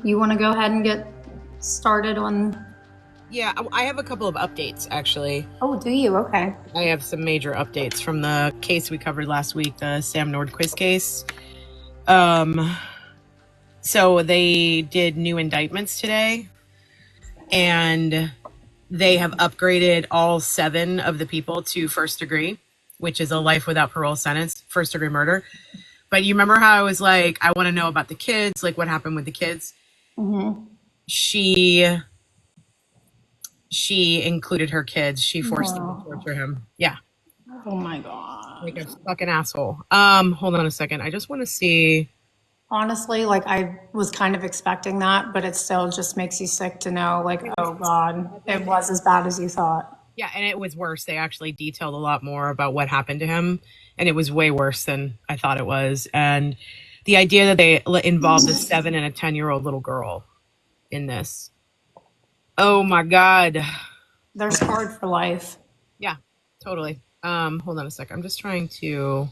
You want to go ahead and get started on... Yeah, I have a couple of updates, actually. Oh, do you? Okay. I have some major updates from the case we covered last week, the Sam Nordquist case. So they did new indictments today, and they have upgraded all 7 of the people to first degree, which is a life without parole sentence, first degree murder. But you remember how I was like, I want to know about the kids, like what happened with the kids? Mm-hmm. She included her kids. She forced them to torture him. Yeah. Oh my God. Like a fucking asshole. Hold on a second. I just want to see. Honestly, like I was kind of expecting that, but it still just makes you sick to know, like, oh God, it was as bad as you thought. Yeah, and it was worse. They actually detailed a lot more about what happened to him, and it was way worse than I thought it was. And the idea that they involved a 7 and a 10-year-old little girl in this. Oh my God. They're scarred for life. Yeah, totally. Hold on a sec. I'm just trying to...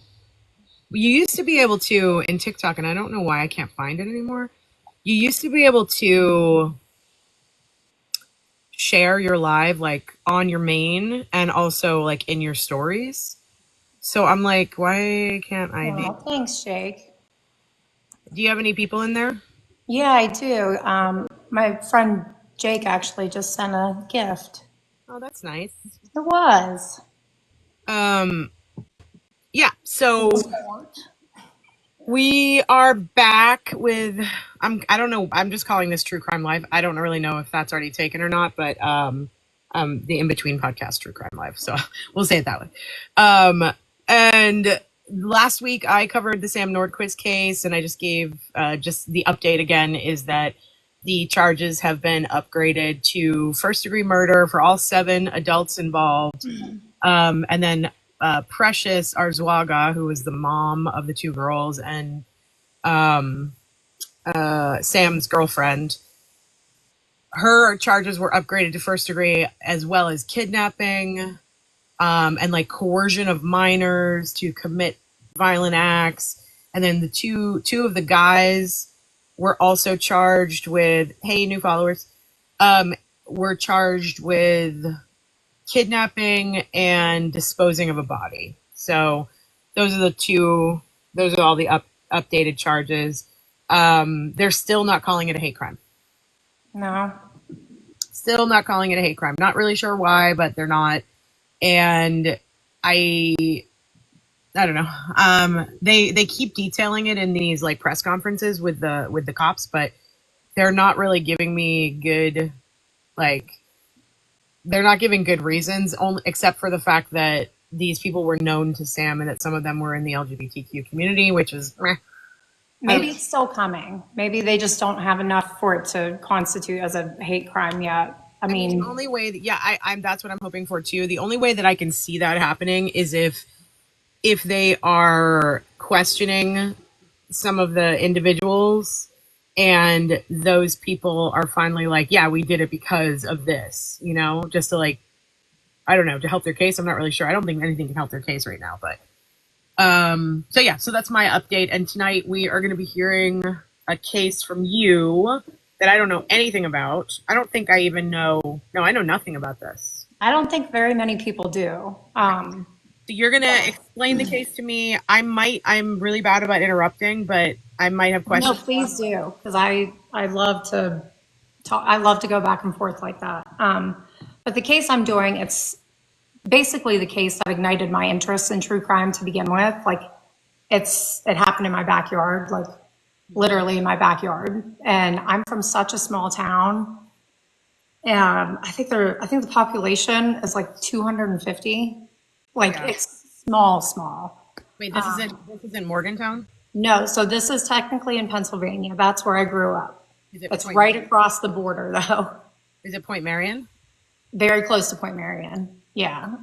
You used to be able to, in TikTok, and I don't know why I can't find it anymore. You used to be able to share your live, like, on your main and also, like, in your stories. So I'm like, why can't I do... Thanks, Jake. Do you have any people in there? Yeah, I do. My friend Jake actually just sent a gift. Oh, that's nice. It was. Yeah, so we are back with, I don't know, I'm just calling this True Crime Live. I don't really know if that's already taken or not, but the In-Between podcast, True Crime Live. So we'll say it that way. And last week I covered the Sam Nordquist case, and I just gave just the update again is that the charges have been upgraded to first degree murder for all 7 adults involved. And then Precious Arzwaga, who was the mom of the 2 girls and Sam's girlfriend, her charges were upgraded to first degree, as well as kidnapping and like coercion of minors to commit violent acts. And then the two of the guys were also charged with, hey, new followers, were charged with kidnapping and disposing of a body. So those are all the updated charges. They're still not calling it a hate crime. No. Still not calling it a hate crime. Not really sure why, but they're not. And I don't know. They keep detailing it in these like press conferences with the cops, but they're not really giving me good, like, they're not giving good reasons, only except for the fact that these people were known to Sam and that some of them were in the LGBTQ community, which is maybe it's still coming. Maybe they just don't have enough for it to constitute as a hate crime yet. I mean, the only way that, I'm that's what I'm hoping for too. The only way that I can see that happening is if they are questioning some of the individuals and those people are finally like, yeah, we did it because of this, you know, just to like, I don't know, to help their case. I'm not really sure. I don't think anything can help their case right now, but so that's my update. And tonight we are going to be hearing a case from you that I don't know anything about. I don't think I even know. No, I know nothing about this. I don't think very many people do. So you're going to explain the case to me. I'm really bad about interrupting, but I might have questions. No, please do. Because I love to talk. I love to go back and forth like that. But the case I'm doing, it's basically the case that ignited my interest in true crime to begin with. Like it happened in my backyard, like literally in my backyard. And I'm from such a small town. And I think the population is like 250. Like it's small. Wait, this is in Morgantown? No, so this is technically in Pennsylvania. That's where I grew up. It's right across the border, though. Is it Point Marion? Very close to Point Marion. Yeah.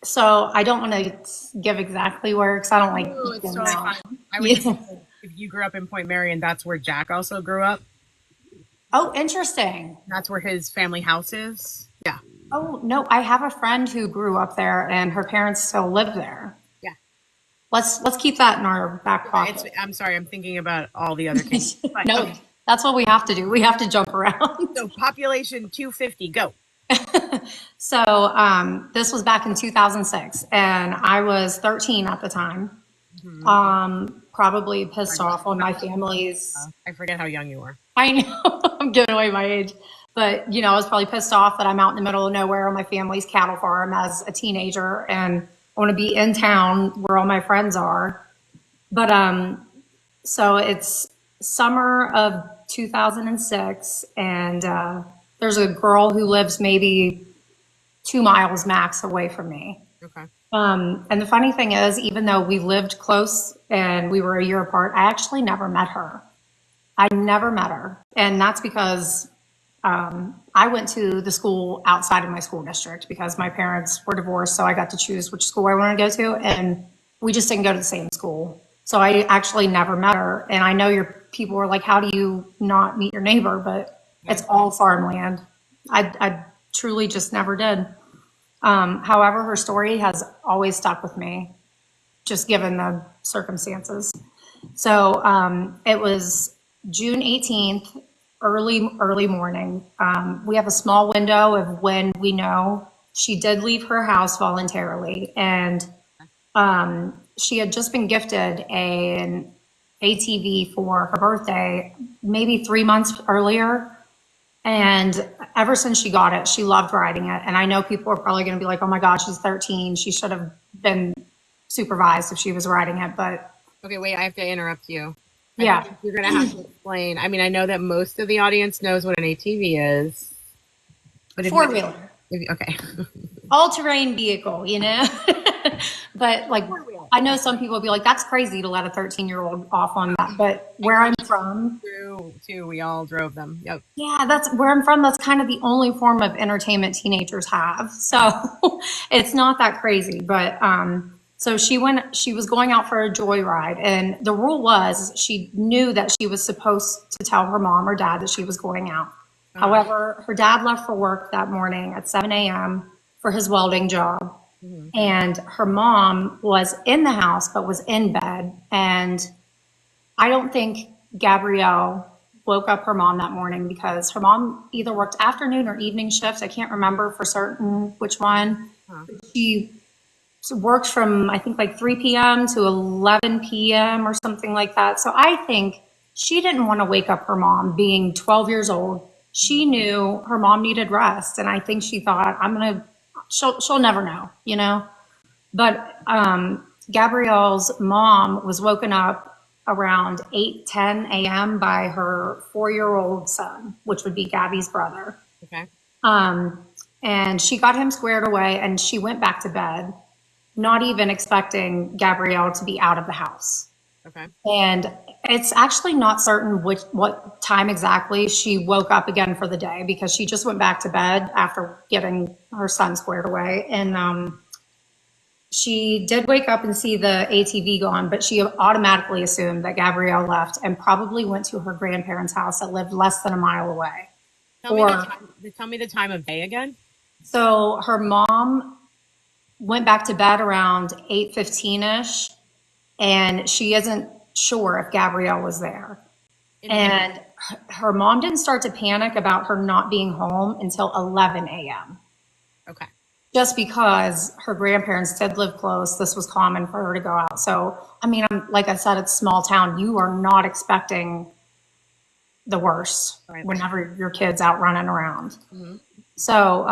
So I don't want to give exactly where, because I don't like. Ooh, it's totally fine. I would just, if you grew up in Point Marion, that's where Jack also grew up. Oh, interesting. That's where his family house is. Yeah. Oh no, I have a friend who grew up there, and her parents still live there. Yeah. Let's keep that in our back pocket. I'm sorry, I'm thinking about all the other cases. No, Okay. that's what we have to do. We have to jump around. So population 250, go. So this was back in 2006, and I was 13 at the time. Probably pissed off on my family's. I forget how young you are. I know I'm giving away my age, but I was probably pissed off that I'm out in the middle of nowhere on my family's cattle farm as a teenager, and I want to be in town where all my friends are. But so it's summer of 2006, and there's a girl who lives maybe 2 miles max away from me. Okay. And the funny thing is, even though we lived close and we were a year apart, I actually never met her. I never met her. And that's because I went to the school outside of my school district because my parents were divorced. So I got to choose which school I wanted to go to. And we just didn't go to the same school. So I actually never met her. And I know your people were like, how do you not meet your neighbor? But it's all farmland. I truly just never did. However, her story has always stuck with me, just given the circumstances. So it was June 18th, early morning. We have a small window of when we know she did leave her house voluntarily, and she had just been gifted an ATV for her birthday, maybe 3 months earlier. And ever since she got it, she loved riding it. And I know people are probably going to be like, oh my God, she's 13. She should have been supervised if she was riding it. But okay, wait, I have to interrupt you. Yeah. You're going to have to explain. I mean, I know that most of the audience knows what an ATV is. But Four-wheeler. Okay. All-terrain vehicle, But like, I know some people will be like, that's crazy to let a 13-year-old off on that. But where I'm from, True, too. We all drove them. Yep. Yeah, that's where I'm from. That's kind of the only form of entertainment teenagers have. So it's not that crazy. But so she was going out for a joyride. And the rule was she knew that she was supposed to tell her mom or dad that she was going out. However, her dad left for work that morning at 7 a.m. for his welding job. And her mom was in the house, but was in bed. And I don't think Gabrielle woke up her mom that morning because her mom either worked afternoon or evening shifts. I can't remember for certain which one. She worked from, I think, like 3 p.m. to 11 p.m. or something like that. So I think she didn't want to wake up her mom being 12 years old. She knew her mom needed rest. And I think she thought, she'll never know, But Gabrielle's mom was woken up around 8:10 a.m. by her 4-year-old son, which would be Gabby's brother. Okay. And she got him squared away and she went back to bed, not even expecting Gabrielle to be out of the house. Okay. And it's actually not certain what time exactly she woke up again for the day because she just went back to bed after getting her son squared away. And she did wake up and see the ATV gone, but she automatically assumed that Gabrielle left and probably went to her grandparents' house that lived less than a mile away. Tell me the time of day again. So her mom went back to bed around 8:15ish, and she isn't sure if Gabrielle was there. And her mom didn't start to panic about her not being home until 11 a.m. Okay. Just because her grandparents did live close, this was common for her to go out. So, I mean, like I said, it's a small town. You are not expecting the worst whenever your kid's out running around. So,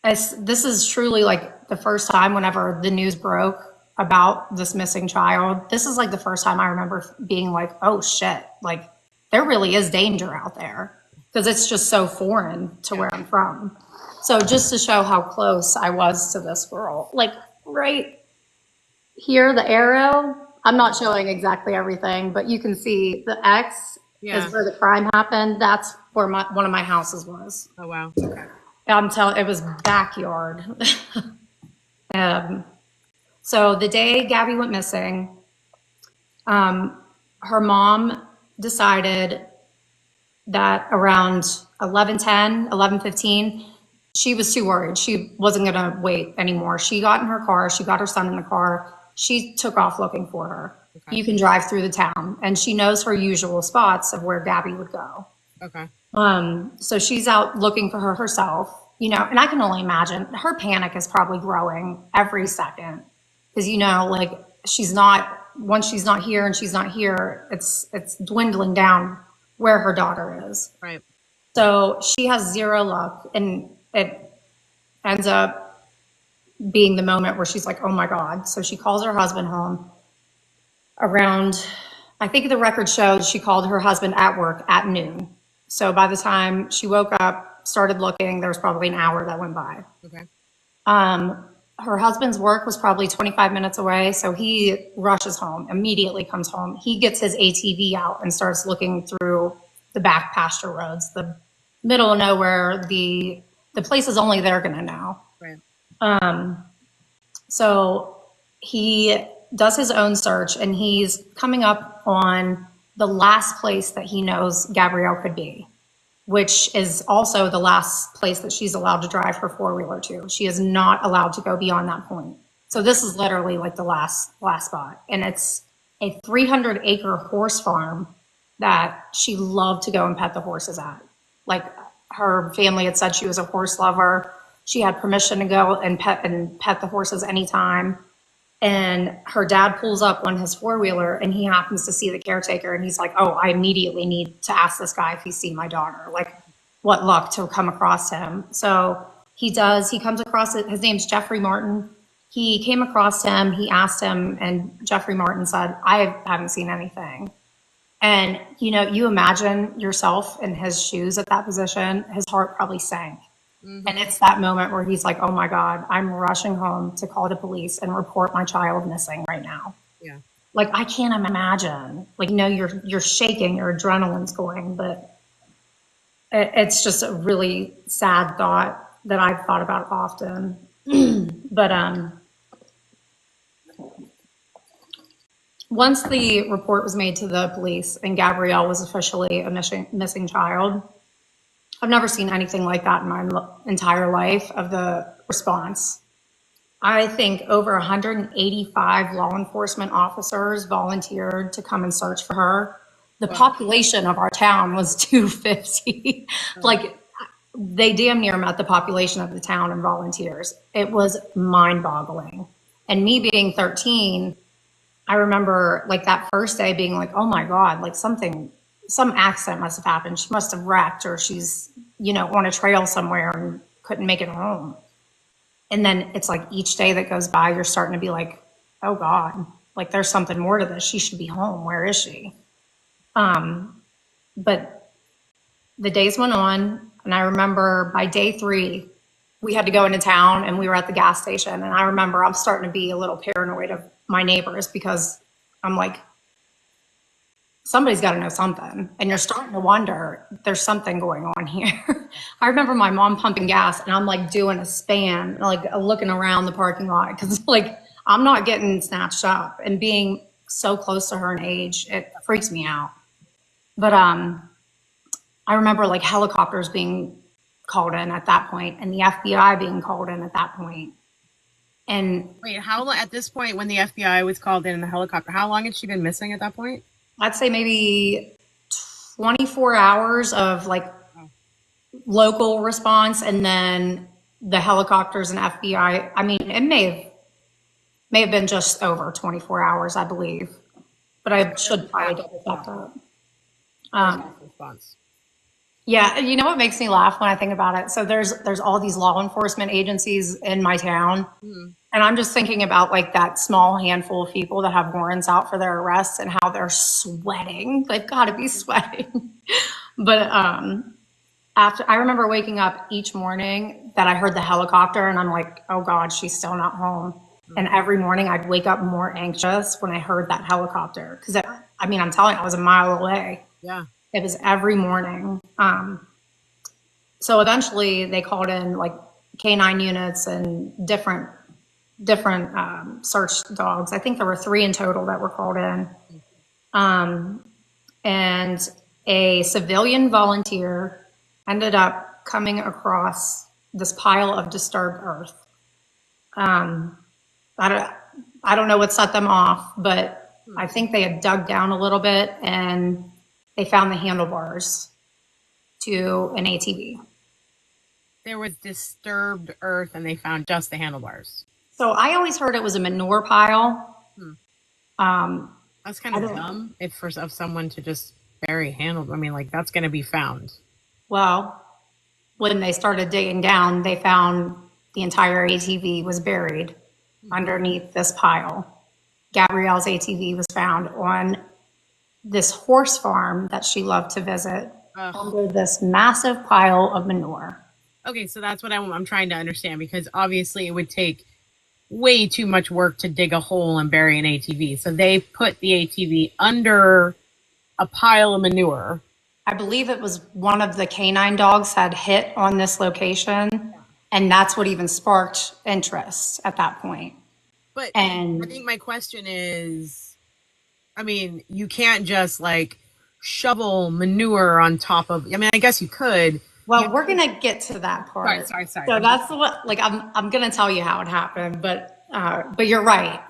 this is truly like the first time whenever the news broke about this missing child. This is like the first time I remember being like, oh shit, like there really is danger out there because it's just so foreign to where I'm from. So just to show how close I was to this girl, like right here, the arrow, I'm not showing exactly everything, but you can see the X is where the crime happened. That's where one of my houses was. Oh, wow. Okay. It was backyard. So the day Gabby went missing, her mom decided that around 11:10, 11:15, she was too worried. She wasn't going to wait anymore. She got in her car. She got her son in the car. She took off looking for her. Okay. You can drive through the town, and she knows her usual spots of where Gabby would go. Okay. So she's out looking for her herself, you know, and I can only imagine her panic is probably growing every second because, you know, like once she's not here and she's not here, it's dwindling down where her daughter is. Right. So she has zero luck, and it ends up being the moment where she's like, oh my God. So she calls her husband home around, I think the record shows she called her husband at work at noon. So by the time she woke up, started looking, there was probably an hour that went by. Okay. Her husband's work was probably 25 minutes away. So he rushes home, immediately comes home. He gets his ATV out and starts looking through the back pasture roads, the middle of nowhere, the places only they're going to know. Right. So he does his own search, and he's coming up on the last place that he knows Gabrielle could be, which is also the last place that she's allowed to drive her four-wheeler to. She is not allowed to go beyond that point. So this is literally like the last spot. And it's a 300-acre horse farm that she loved to go and pet the horses at. Like, her family had said she was a horse lover. She had permission to go and pet the horses anytime. And her dad pulls up on his four-wheeler, and he happens to see the caretaker, and he's like, oh, I immediately need to ask this guy if he's seen my daughter. Like, what luck to come across him. So he comes across it. His name's Jeffrey Martin. He came across him, he asked him, and Jeffrey Martin said, I haven't seen anything. And, you know, you imagine yourself in his shoes at that position, his heart probably sank. Mm-hmm. And it's that moment where he's like, oh my God, I'm rushing home to call the police and report my child missing right now. Yeah. Like, I can't imagine. Like, you know, you're shaking, your adrenaline's going, but it's just a really sad thought that I've thought about often. But once the report was made to the police and Gabrielle was officially a missing child, I've never seen anything like that in my entire life of the response. I think over 185 law enforcement officers volunteered to come and search for her. The population of our town was 250. Like, they damn near met the population of the town in volunteers. It was mind-boggling. And me being 13, I remember like that first day being like, oh my God, like some accident must have happened. She must have wrecked, or she's, you know, on a trail somewhere and couldn't make it home. And then it's like each day that goes by, you're starting to be like, oh God, like there's something more to this. She should be home. Where is she? But the days went on, and I remember by day 3, we had to go into town, and we were at the gas station. And I remember I'm starting to be a little paranoid of my neighbors, because I'm like, somebody's got to know something. And you're starting to wonder, there's something going on here. I remember my mom pumping gas, and I'm like doing a span, like looking around the parking lot, because like I'm not getting snatched up, and being so close to her in age, it freaks me out. But I remember like helicopters being called in at that point, and the FBI being called in at that point. And wait, how at this point, when the FBI was called in the helicopter, how long had she been missing at that point? I'd say maybe 24 hours of like local response, and then the helicopters and FBI. I mean, it may have been just over 24 hours, I believe, but I should probably double check that. Response. Yeah, you know what makes me laugh when I think about it? So there's all these law enforcement agencies in my town, and I'm just thinking about like that small handful of people that have warrants out for their arrests and how they're sweating. They've got to be sweating. But after, I remember waking up each morning that I heard the helicopter, and I'm like, oh God, she's still not home. And every morning I'd wake up more anxious when I heard that helicopter, because I mean, I'm telling you, I was a mile away. Yeah. It was every morning. So eventually they called in like canine units and different search dogs. I think there were 3 in total that were called in. And a civilian volunteer ended up coming across this pile of disturbed earth. I don't know what set them off, but I think they had dug down a little bit and they found the handlebars to an ATV. There was disturbed earth and they found just the handlebars. So I always heard it was a manure pile. That's kind of dumb of someone to just bury handlebars. I mean, like, that's going to be found. Well, when they started digging down, they found the entire ATV was buried underneath this pile. Gabrielle's ATV was found on this horse farm that she loved to visit under this massive pile of manure. Okay, so that's what I'm trying to understand, because obviously it would take way too much work to dig a hole and bury an ATV. So they put the ATV under a pile of manure. I believe it was one of the canine dogs had hit on this location, and that's what even sparked interest at that point. But I think my question is, I mean, you can't just like shovel manure on top of, I mean, I guess you could. Well, we're going to get to that part. Sorry. So that's what, like, I'm going to tell you how it happened, but you're right.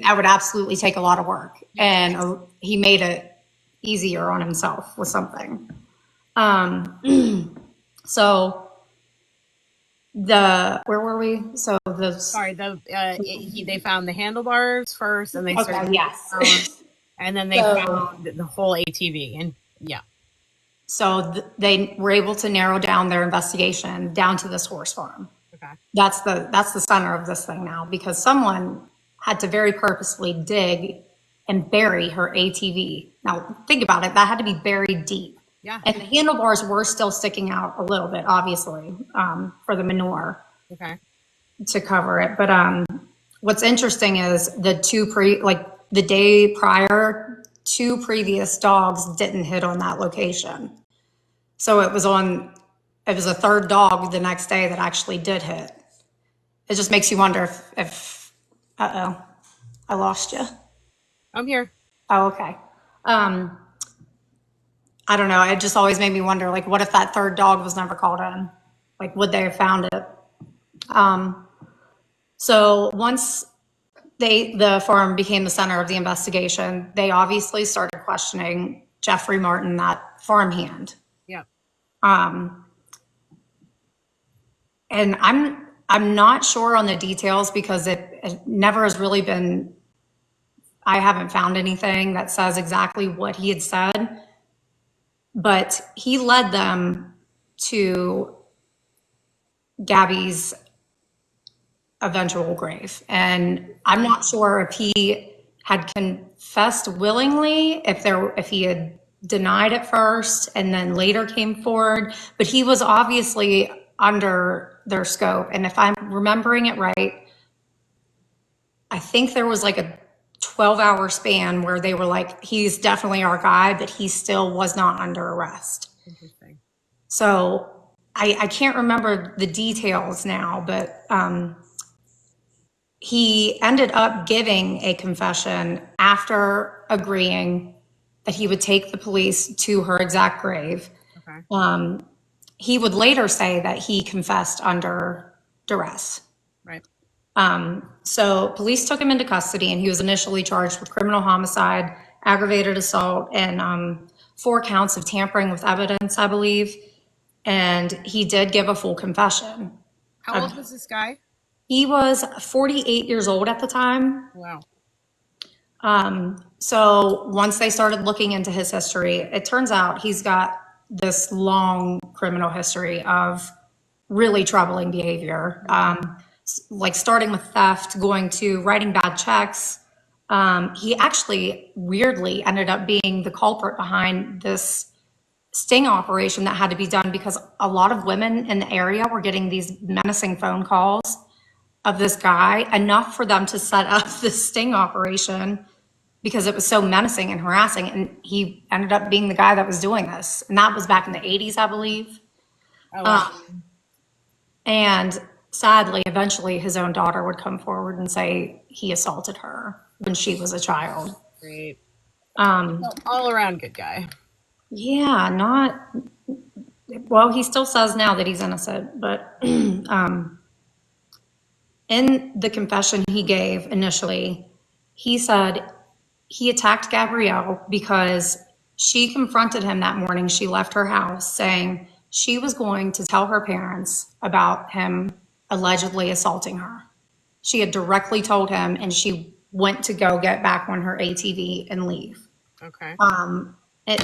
I would absolutely take a lot of work, and he made it easier on himself with something. So where were we? So they found the handlebars first, and they started and then they found the whole ATV, and So they were able to narrow down their investigation down to this horse farm. Okay. That's the center of this thing now, because someone had to very purposely dig and bury her ATV. Now think about it, that had to be buried deep. Yeah. And the handlebars were still sticking out a little bit, obviously, for the manure. Okay. To cover it. But what's interesting is the day prior, 2 previous dogs didn't hit on that location. So it was a third dog the next day that actually did hit. It just makes you wonder if I lost you. I'm here. Oh, okay. I don't know. It just always made me wonder, like, what if that third dog was never called in? Like, would they have found it? So once the farm became the center of the investigation, they obviously started questioning Jeffrey Martin, that farmhand. Yeah. And I'm not sure on the details, because it never has really been, I haven't found anything that says exactly what he had said, but he led them to Gabby's eventual grave. And I'm not sure if he had confessed willingly, if he had denied at first and then later came forward, but he was obviously under their scope. And if I'm remembering it right, I think there was like a 12-hour span where they were like, he's definitely our guy, but he still was not under arrest. Interesting. So I can't remember the details now, but he ended up giving a confession after agreeing that he would take the police to her exact grave. Okay. He would later say that he confessed under duress. Right. So police took him into custody, and he was initially charged with criminal homicide, aggravated assault, and 4 counts of tampering with evidence, I believe. And he did give a full confession. How old was this guy? He was 48 years old at the time. Wow. So once they started looking into his history, it turns out he's got this long criminal history of really troubling behavior. Like starting with theft, going to writing bad checks. He actually weirdly ended up being the culprit behind this sting operation that had to be done, because a lot of women in the area were getting these menacing phone calls of this guy, enough for them to set up this sting operation because it was so menacing and harassing. And he ended up being the guy that was doing this. And that was back in the 80s, I believe. Oh, wow. And sadly, eventually his own daughter would come forward and say he assaulted her when she was a child. Great. All around good guy. Yeah, well, he still says now that he's innocent, but In the confession he gave initially, he said he attacked Gabrielle because she confronted him that morning. She left her house saying she was going to tell her parents about him allegedly assaulting her. She had directly told him, and she went to go get back on her ATV and leave. Okay.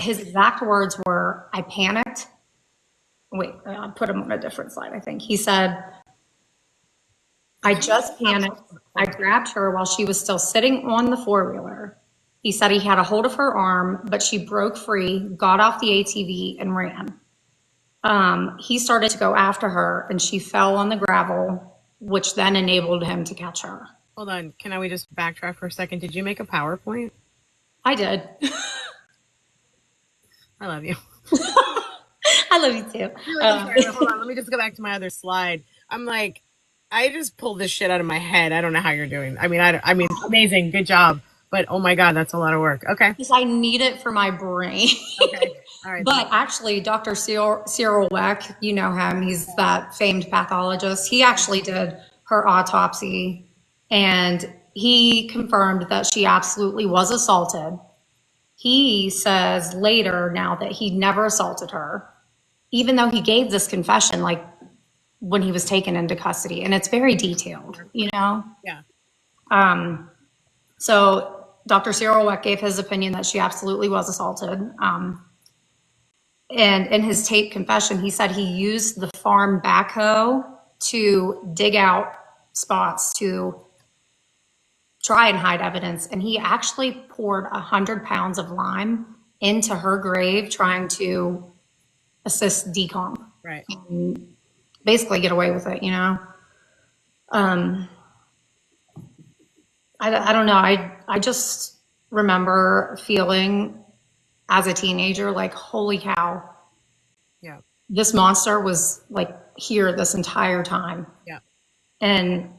His exact words were, I panicked. Wait, I put him on a different slide, I think. He said, I just panicked. I grabbed her while she was still sitting on the four-wheeler. He said he had a hold of her arm, but she broke free, got off the ATV, and ran. He started to go after her, and she fell on the gravel, which then enabled him to catch her. Hold on. Can we just backtrack for a second? Did you make a PowerPoint? I did. I love you. I love you too. Hold on. Let me just go back to my other slide. I'm like, I just pulled this shit out of my head. I don't know how you're doing. I mean, amazing. Good job. But oh my God, that's a lot of work. Okay. Because I need it for my brain. Okay. All right. But actually, Dr. Cyril Weck, you know him, he's that famed pathologist. He actually did her autopsy, and he confirmed that she absolutely was assaulted. He says later now that he never assaulted her, even though he gave this confession like when he was taken into custody, and it's very detailed, you know? Yeah. So Dr. Cyril Weck gave his opinion that she absolutely was assaulted. And in his tape confession, he said he used the farm backhoe to dig out spots to try and hide evidence. And he actually poured 100 pounds of lime into her grave, trying to assist decomp. Right. And basically get away with it, you know? I don't know. I just remember feeling as a teenager, like, holy cow. Yeah. This monster was like here this entire time. Yeah. And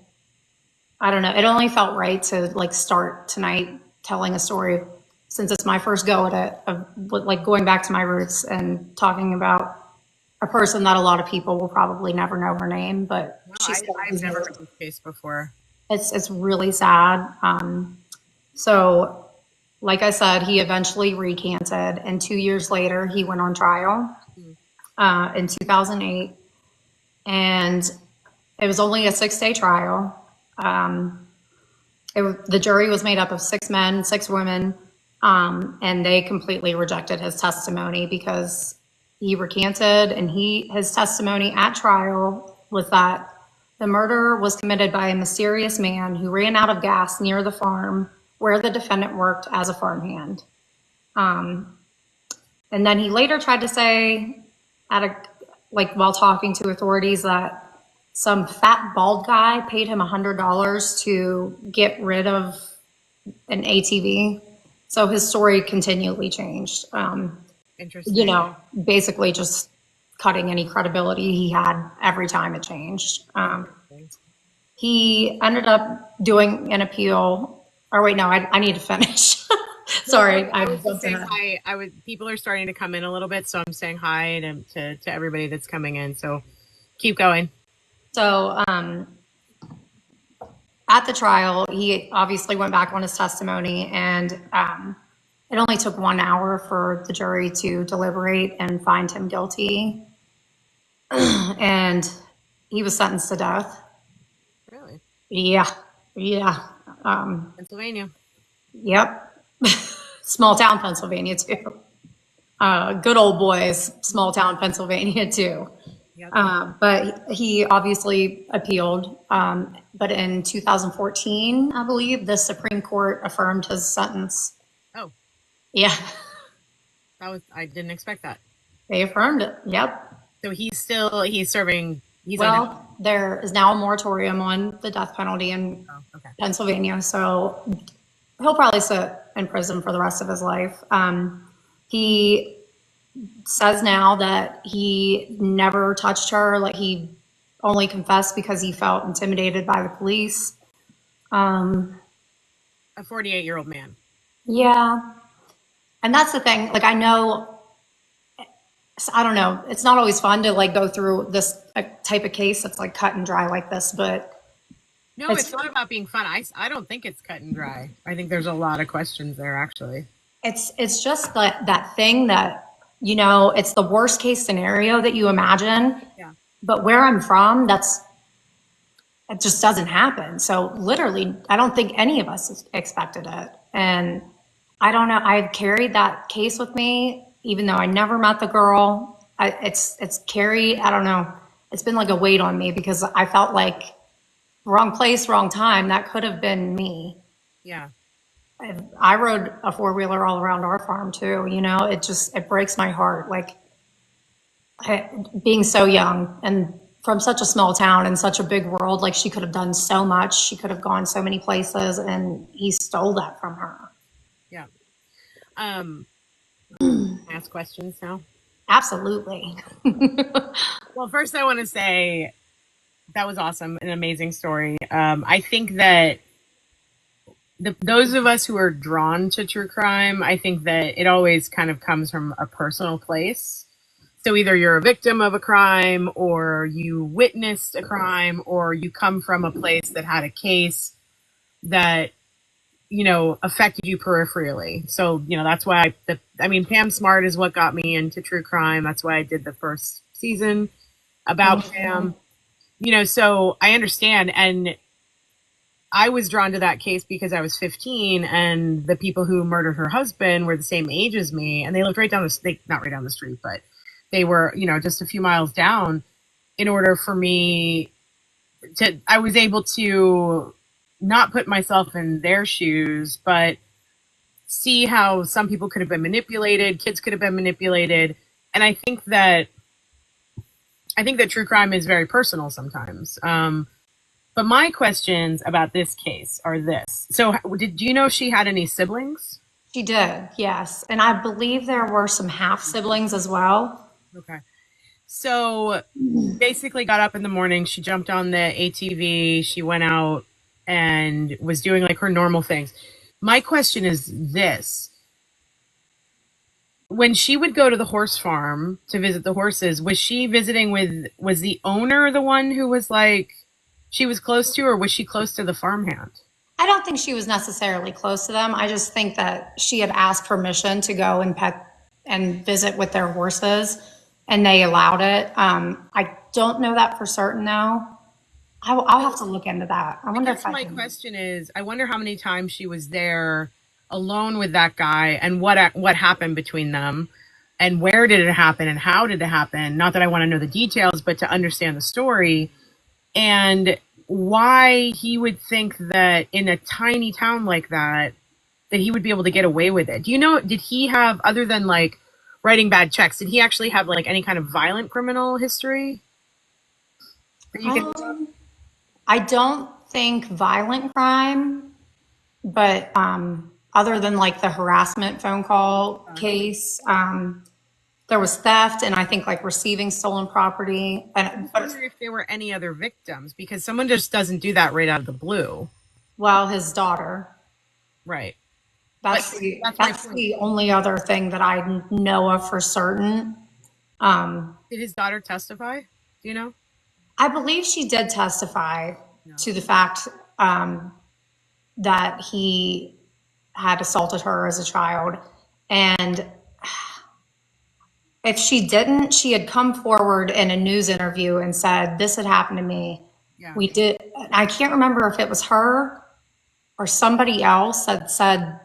I don't know. It only felt right to like start tonight telling a story, since it's my first go at it, of like going back to my roots and talking about a person that a lot of people will probably never know her name, but No, I've never heard this case before. It's really sad. So like I said, he eventually recanted, and 2 years later he went on trial in 2008, and it was only a 6-day trial. The jury was made up of 6 men, 6 women, and they completely rejected his testimony because he recanted, and his testimony at trial was that the murder was committed by a mysterious man who ran out of gas near the farm where the defendant worked as a farmhand. And then he later tried to say, while talking to authorities, that some fat bald guy paid him $100 to get rid of an ATV. So his story continually changed. Interesting. You know, basically just cutting any credibility he had every time it changed. He ended up doing an appeal. Or wait, no, I need to finish. Sorry, I was just saying hi. People are starting to come in a little bit, so I'm saying hi to everybody that's coming in. So keep going. So at the trial, he obviously went back on his testimony, and it only took 1 hour for the jury to deliberate and find him guilty. And he was sentenced to death. Really? Yeah. Pennsylvania. Yep. Small town Pennsylvania too. Good old boys, small town Pennsylvania too. Yep. But he obviously appealed. But in 2014, I believe, the Supreme Court affirmed his sentence. Oh. Yeah. I didn't expect that. They affirmed it. Yep. So he's serving. There is now a moratorium on the death penalty in Pennsylvania. So he'll probably sit in prison for the rest of his life. He says now that he never touched her. Like, he only confessed because he felt intimidated by the police. A 48-year-old man. Yeah. And that's the thing. Like, I don't know. It's not always fun to like go through this type of case that's like cut and dry like this, but No, it's not about being fun. I don't think it's cut and dry. I think there's a lot of questions there, actually. It's just that thing that, you know, it's the worst case scenario that you imagine. Yeah. But where I'm from, it just doesn't happen. So literally, I don't think any of us expected it. And I don't know, I've carried that case with me, even though I never met the girl. It's carried, I don't know, it's been like a weight on me because I felt like wrong place, wrong time. That could have been me. Yeah. I rode a four-wheeler all around our farm too. You know, it breaks my heart. Like being so young and from such a small town and such a big world, like she could have done so much. She could have gone so many places and he stole that from her. Yeah. Ask questions now. Absolutely. Well, first I want to say that was awesome. An amazing story. I think that those of us who are drawn to true crime, I think that it always kind of comes from a personal place. So either you're a victim of a crime or you witnessed a crime or you come from a place that had a case that, you know, affected you peripherally. So, you know, that's why Pam Smart is what got me into true crime. That's why I did the first season about Pam, you know, so I understand. And I was drawn to that case because I was 15 and the people who murdered her husband were the same age as me. And they lived right down not right down the street, but they were, you know, just a few miles down. In order for me I was able to not put myself in their shoes, but see how some people could have been manipulated, kids could have been manipulated. And I think that true crime is very personal sometimes. But my questions about this case are this. So do you know if she had any siblings? She did, yes. And I believe there were some half siblings as well. Okay. So basically got up in the morning, she jumped on the ATV, she went out and was doing like her normal things. My question is this. When she would go to the horse farm to visit the horses, was the owner the one who was like, she was close to, or was she close to the farmhand? I don't think she was necessarily close to them. I just think that she had asked permission to go and pet and visit with their horses, and they allowed it. I don't know that for certain, though. I'll have to look into that. I wonder if my question is, I wonder how many times she was there alone with that guy, and what happened between them, and where did it happen, and how did it happen? Not that I want to know the details, but to understand the story, and why he would think that in a tiny town like that he would be able to get away with it. Do you know, did he have, other than like writing bad checks, did he actually have like any kind of violent criminal history? I don't think violent crime, but other than like the harassment phone call case, there was theft and I think like receiving stolen property. I wonder if there were any other victims, because someone just doesn't do that right out of the blue. Well, his daughter. Right. That's the only other thing that I know of for certain. Did his daughter testify? Do you know? I believe she did testify to the fact that he had assaulted her as a child. And if she didn't, she had come forward in a news interview and said, this had happened to me. Yeah. We did. I can't remember if it was her or somebody else that said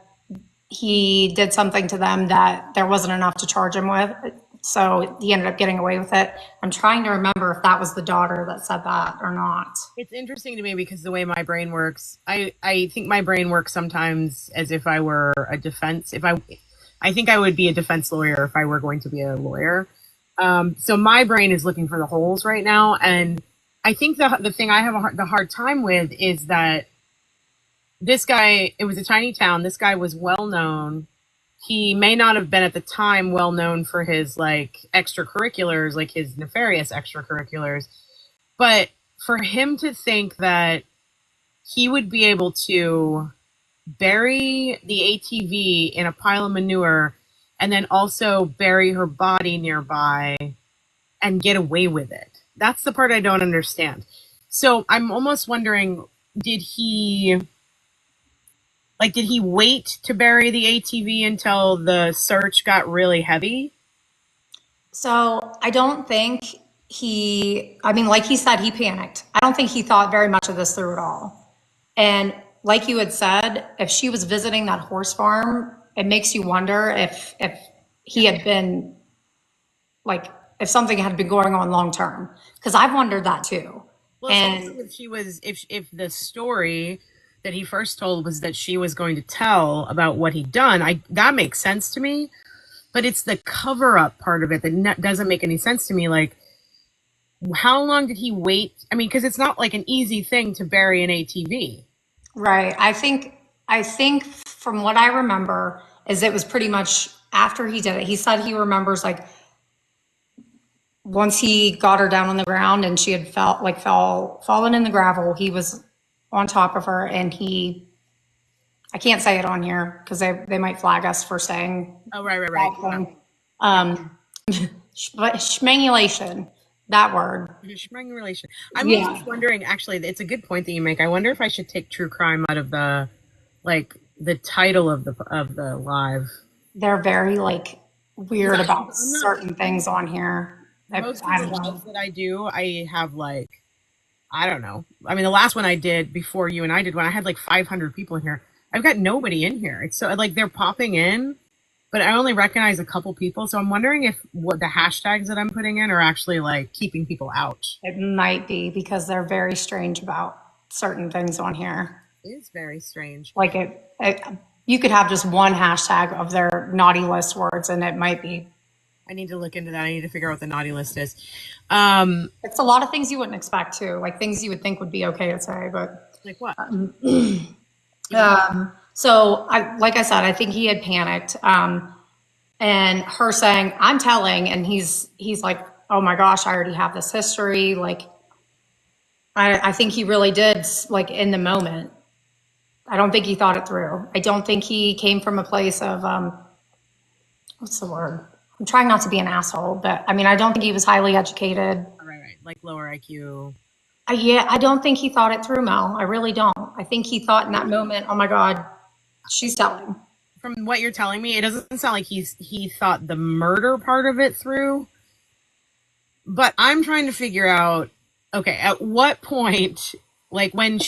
he did something to them that there wasn't enough to charge him with. So he ended up getting away with it. I'm trying to remember if that was the daughter that said that or not. It's interesting to me because the way my brain works, I think my brain works sometimes as if I were a defense. I think I would be a defense lawyer if I were going to be a lawyer. So my brain is looking for the holes right now. And I think the thing I have the hard time with is that this guy, it was a tiny town. This guy was well known. He may not have been at the time well known for his like extracurriculars, like his nefarious extracurriculars. But for him to think that he would be able to bury the ATV in a pile of manure and then also bury her body nearby and get away with it. That's the part I don't understand. So I'm almost wondering, did he wait to bury the ATV until the search got really heavy? So I don't think I mean, like he said, he panicked. I don't think he thought very much of this through at all. And like you had said, if she was visiting that horse farm, it makes you wonder if he had been like, if something had been going on long term. Because I've wondered that too. Well, And especially if she was, if the story that he first told was that she was going to tell about what he'd done, that makes sense to me. But it's the cover up part of it that doesn't make any sense to me. Like, how long did he wait? I mean, because it's not like an easy thing to bury an ATV. right, I think from what I remember is it was pretty much after he did it. He said he remembers like once he got her down on the ground and she had fallen in the gravel, he was on top of her and I can't say it on here because they might flag us for saying Oh, right. um, but schmangulation, that word. Schmring relation. I'm also Yeah, just wondering. Actually, it's a good point that you make. I wonder if I should take true crime out of the title of the live. they're very like weird about I'm not certain things on here. most of I the don't lives know. that I do. I have like, I don't know. I mean, the last one I did before you and I did one, I had like 500 people in here. I've got nobody in here. It's so like they're popping in, but I only recognize a couple people. So I'm wondering if what the hashtags that I'm putting in are actually like keeping people out. It might be because they're very strange about certain things on here. It is very strange. Like you could have just one hashtag of their naughty list words, and it might be. I need to look into that. I need to figure out what the naughty list is. It's a lot of things you wouldn't expect too, like things you would think would be okay to say, but Like what? so like I said, I think he had panicked, and her saying, "I'm telling," and he's like, "Oh my gosh, I already have this history." Like, I think he really did, like in the moment. I don't think he thought it through. I don't think he came from a place of what's the word? I'm trying not to be an asshole, but I mean, I don't think he was highly educated. Right. Like lower IQ. Yeah, I don't think he thought it through, Mel. I really don't. I think he thought in that moment, "Oh my God, she's telling." From what you're telling me, it doesn't sound like he thought the murder part of it through. But I'm trying to figure out, okay, at what point, like when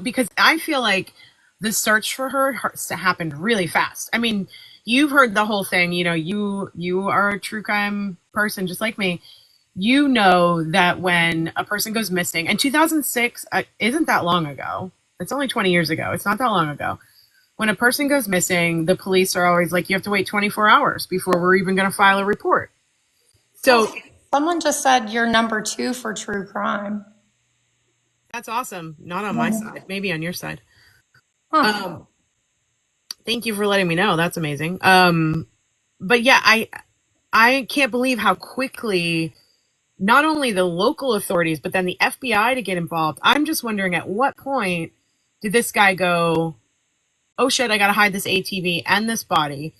because I feel like the search for her happened really fast. I mean, you've heard the whole thing. You know, you are a true crime person just like me. You know that when a person goes missing, and 2006 isn't that long ago. It's only 20 years ago. It's not that long ago. When a person goes missing, the police are always like, you have to wait 24 hours before we're even going to file a report. So Someone just said you're number two for true crime. that's awesome. Not on my side, maybe on your side. Huh. Um, Thank you for letting me know. That's amazing. But yeah, I can't believe how quickly not only the local authorities, but then the FBI to get involved. I'm just wondering at what point did this guy go, oh shit, I gotta hide this ATV and this body.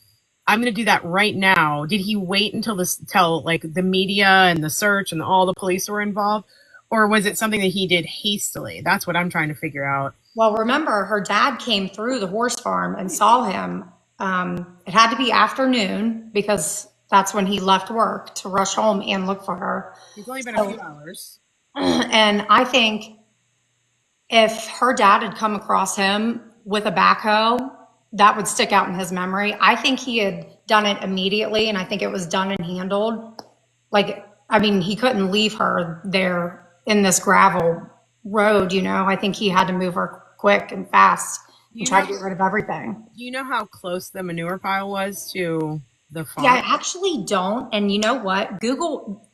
I'm gonna do that right now. Did he wait till like the media and the search and all the police were involved? Or was it something that he did hastily? That's what I'm trying to figure out. Well, remember, her dad came through the horse farm and saw him. It had to be afternoon because that's when he left work to rush home and look for her. It's only been a few So, hours. and I think if her dad had come across him with a backhoe, that would stick out in his memory. I think he had done it immediately, and I think it was done and handled. Like, I mean, he couldn't leave her there in this gravel road, you know. I think he had to move her quick and fast and You try know, to get rid of everything. do you know how close the manure pile was to the Yeah, farm? I actually don't. And you know what?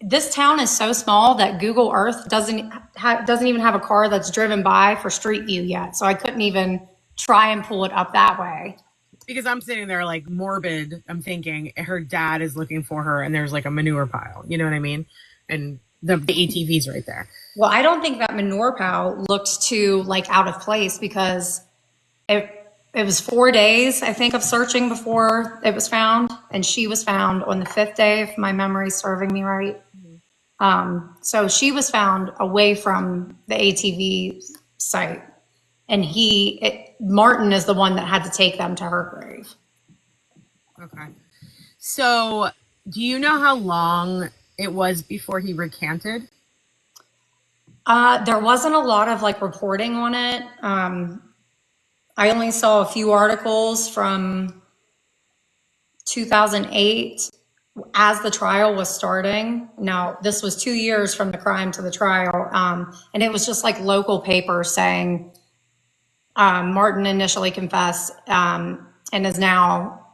This town is so small that Google Earth doesn't even have a car that's driven by for Street View yet. So I couldn't even try and pull it up that way. Because I'm sitting there like morbid. I'm thinking her dad is looking for her, and there's like a manure pile. You know what I mean? And the ATV's right there. Well, I don't think that manure pile looked too like out of place because it it was 4 days, I think, of searching before it was found, and she was found on the fifth day, if my memory's serving me right. So she was found away from the ATV site. And Martin is the one that had to take them to her grave. Okay. So, do you know how long it was before he recanted? There wasn't a lot of like reporting on it. I only saw a few articles from 2008 as the trial was starting. Now, this was 2 years from the crime to the trial. And it was just like local papers saying Martin initially confessed and is now,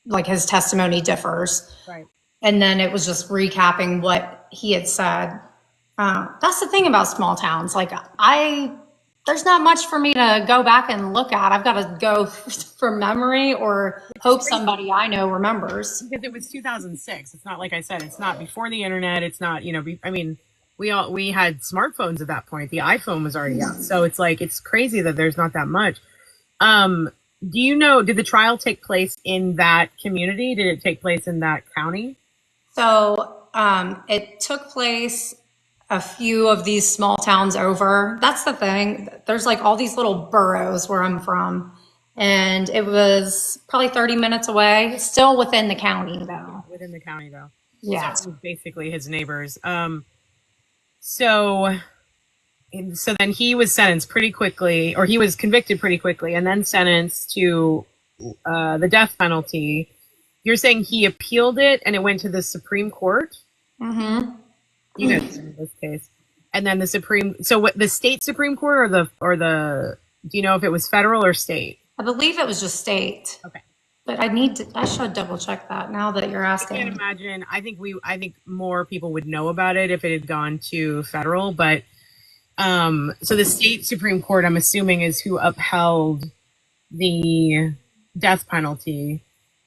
like, his testimony differs. Right. And then it was just recapping what he had said. That's the thing about small towns. Like, there's not much for me to go back and look at. I've got to go from memory or hope somebody I know remembers. Because it was 2006. It's not, like I said, it's not before the internet. It's not, I mean, we had smartphones at that point. The iPhone was already out. So it's like, it's crazy that there's not that much. Do you know, did the trial take place in that community? Did it take place in that county? So it took place a few of these small towns over. That's the thing. There's like all these little boroughs where I'm from. And it was probably 30 minutes away, still within the county though. Within the county though. Yeah. So it was basically his neighbors. So then he was sentenced pretty quickly, or he was convicted pretty quickly, and then sentenced to the death penalty. You're saying he appealed it and it went to the Supreme Court? Mm-hmm. You know, in this case. And then the state Supreme Court do you know if it was federal or state? I believe it was just state. Okay. But I should double check that now that you're asking. I can't imagine. I think more people would know about it if it had gone to federal, but so the state Supreme Court, I'm assuming, is who upheld the death penalty.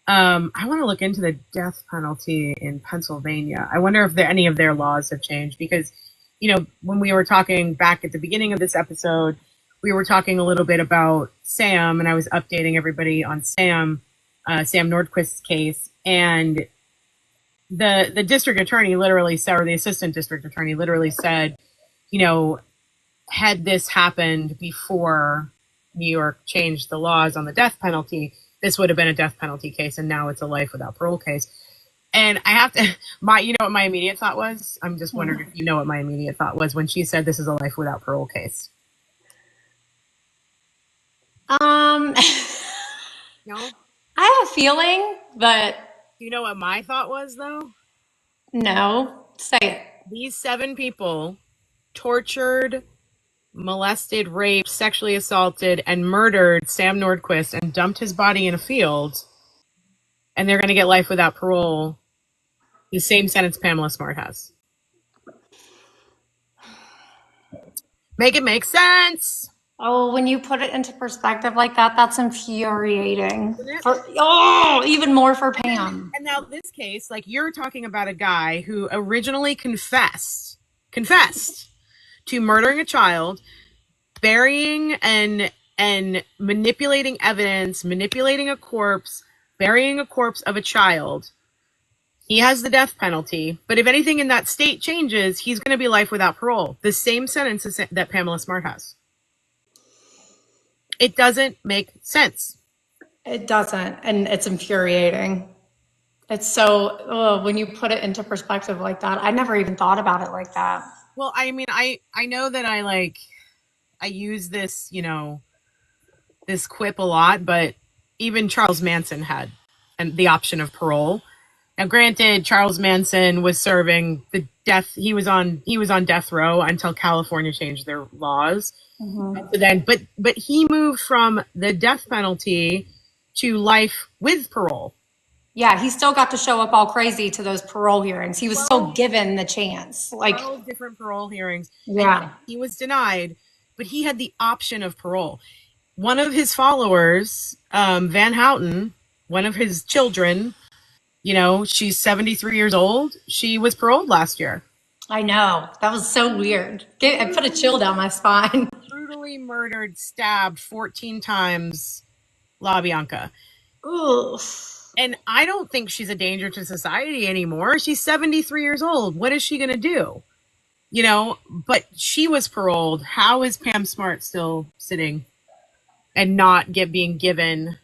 I want to look into the death penalty in Pennsylvania. I wonder if any of their laws have changed because, when we were talking back at the beginning of this episode, we were talking a little bit about Sam, and I was updating everybody on Sam Nordquist's case, and the district attorney literally said, or the assistant district attorney literally said, had this happened before New York changed the laws on the death penalty, this would have been a death penalty case, and now it's a life without parole case. And I have to, you know what my immediate thought was? I'm just wondering if you know what my immediate thought was when she said this is a life without parole case. No? I have a feeling, but... Do you know what my thought was, though? No. Say it. These 7 people tortured, molested, raped, sexually assaulted, and murdered Sam Nordquist and dumped his body in a field, and they're going to get life without parole, the same sentence Pamela Smart has. Make it make sense! Oh, when you put it into perspective like that, that's infuriating. Even more for Pam. And now this case, like, you're talking about a guy who originally confessed to murdering a child, burying and manipulating evidence, manipulating a corpse, burying a corpse of a child. He has the death penalty, but if anything in that state changes, he's going to be life without parole. The same sentence that Pamela Smart has. It doesn't make sense. It doesn't, and it's infuriating. It's so, when you put it into perspective like that, I never even thought about it like that. Well, I mean, I know that I use this, this quip a lot, but even Charles Manson had the option of parole. Now, granted, Charles Manson was serving the death. He was on death row until California changed their laws. Mm-hmm. So then, but he moved from the death penalty to life with parole. Yeah, he still got to show up all crazy to those parole hearings. He was still given the chance. 12 different parole hearings. Yeah. He was denied, but he had the option of parole. One of his followers, Van Houten, one of his children, she's 73 years old. She was paroled last year. I know. That was so weird. It put a chill down my spine. Brutally murdered, stabbed 14 times, LaBianca. Oof. And I don't think she's a danger to society anymore. She's 73 years old. What is she going to do? you know, but she was paroled. How is Pam Smart still sitting and not being given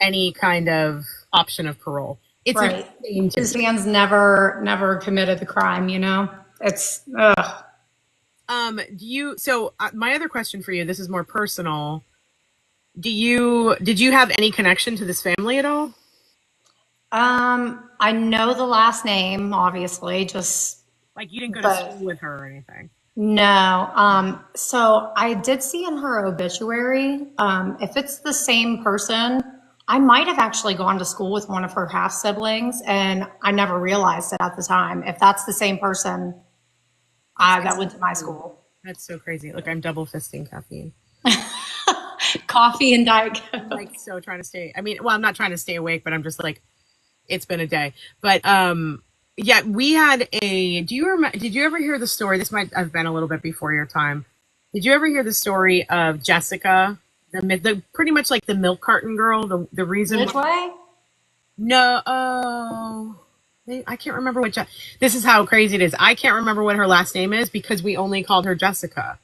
any kind of option of parole? It's Right. insane to His me. man's never committed the crime, you know? It's, ugh. My other question for you, this is more personal. Did you have any connection to this family at all? I know the last name, obviously, just, Like you didn't go to but school with her or anything? no. So I did see in her obituary, if it's the same person, I might have actually gone to school with one of her half siblings, and I never realized it at the time. If that's the same person, that went to my school. That's so crazy. Look, I'm double fisting caffeine. Coffee and Diet I'm Coke. like so trying to stay. I mean, well, I'm not trying to stay awake, but I'm just like, it's been a day. But yeah, we had a. Do you remember? Did you ever hear the story? This might have been a little bit before your time. Did you ever hear the story of Jessica, the pretty much like the milk carton girl? The reason why. Midway? No, oh, I can't remember what. This is how crazy it is. I can't remember what her last name is because we only called her Jessica.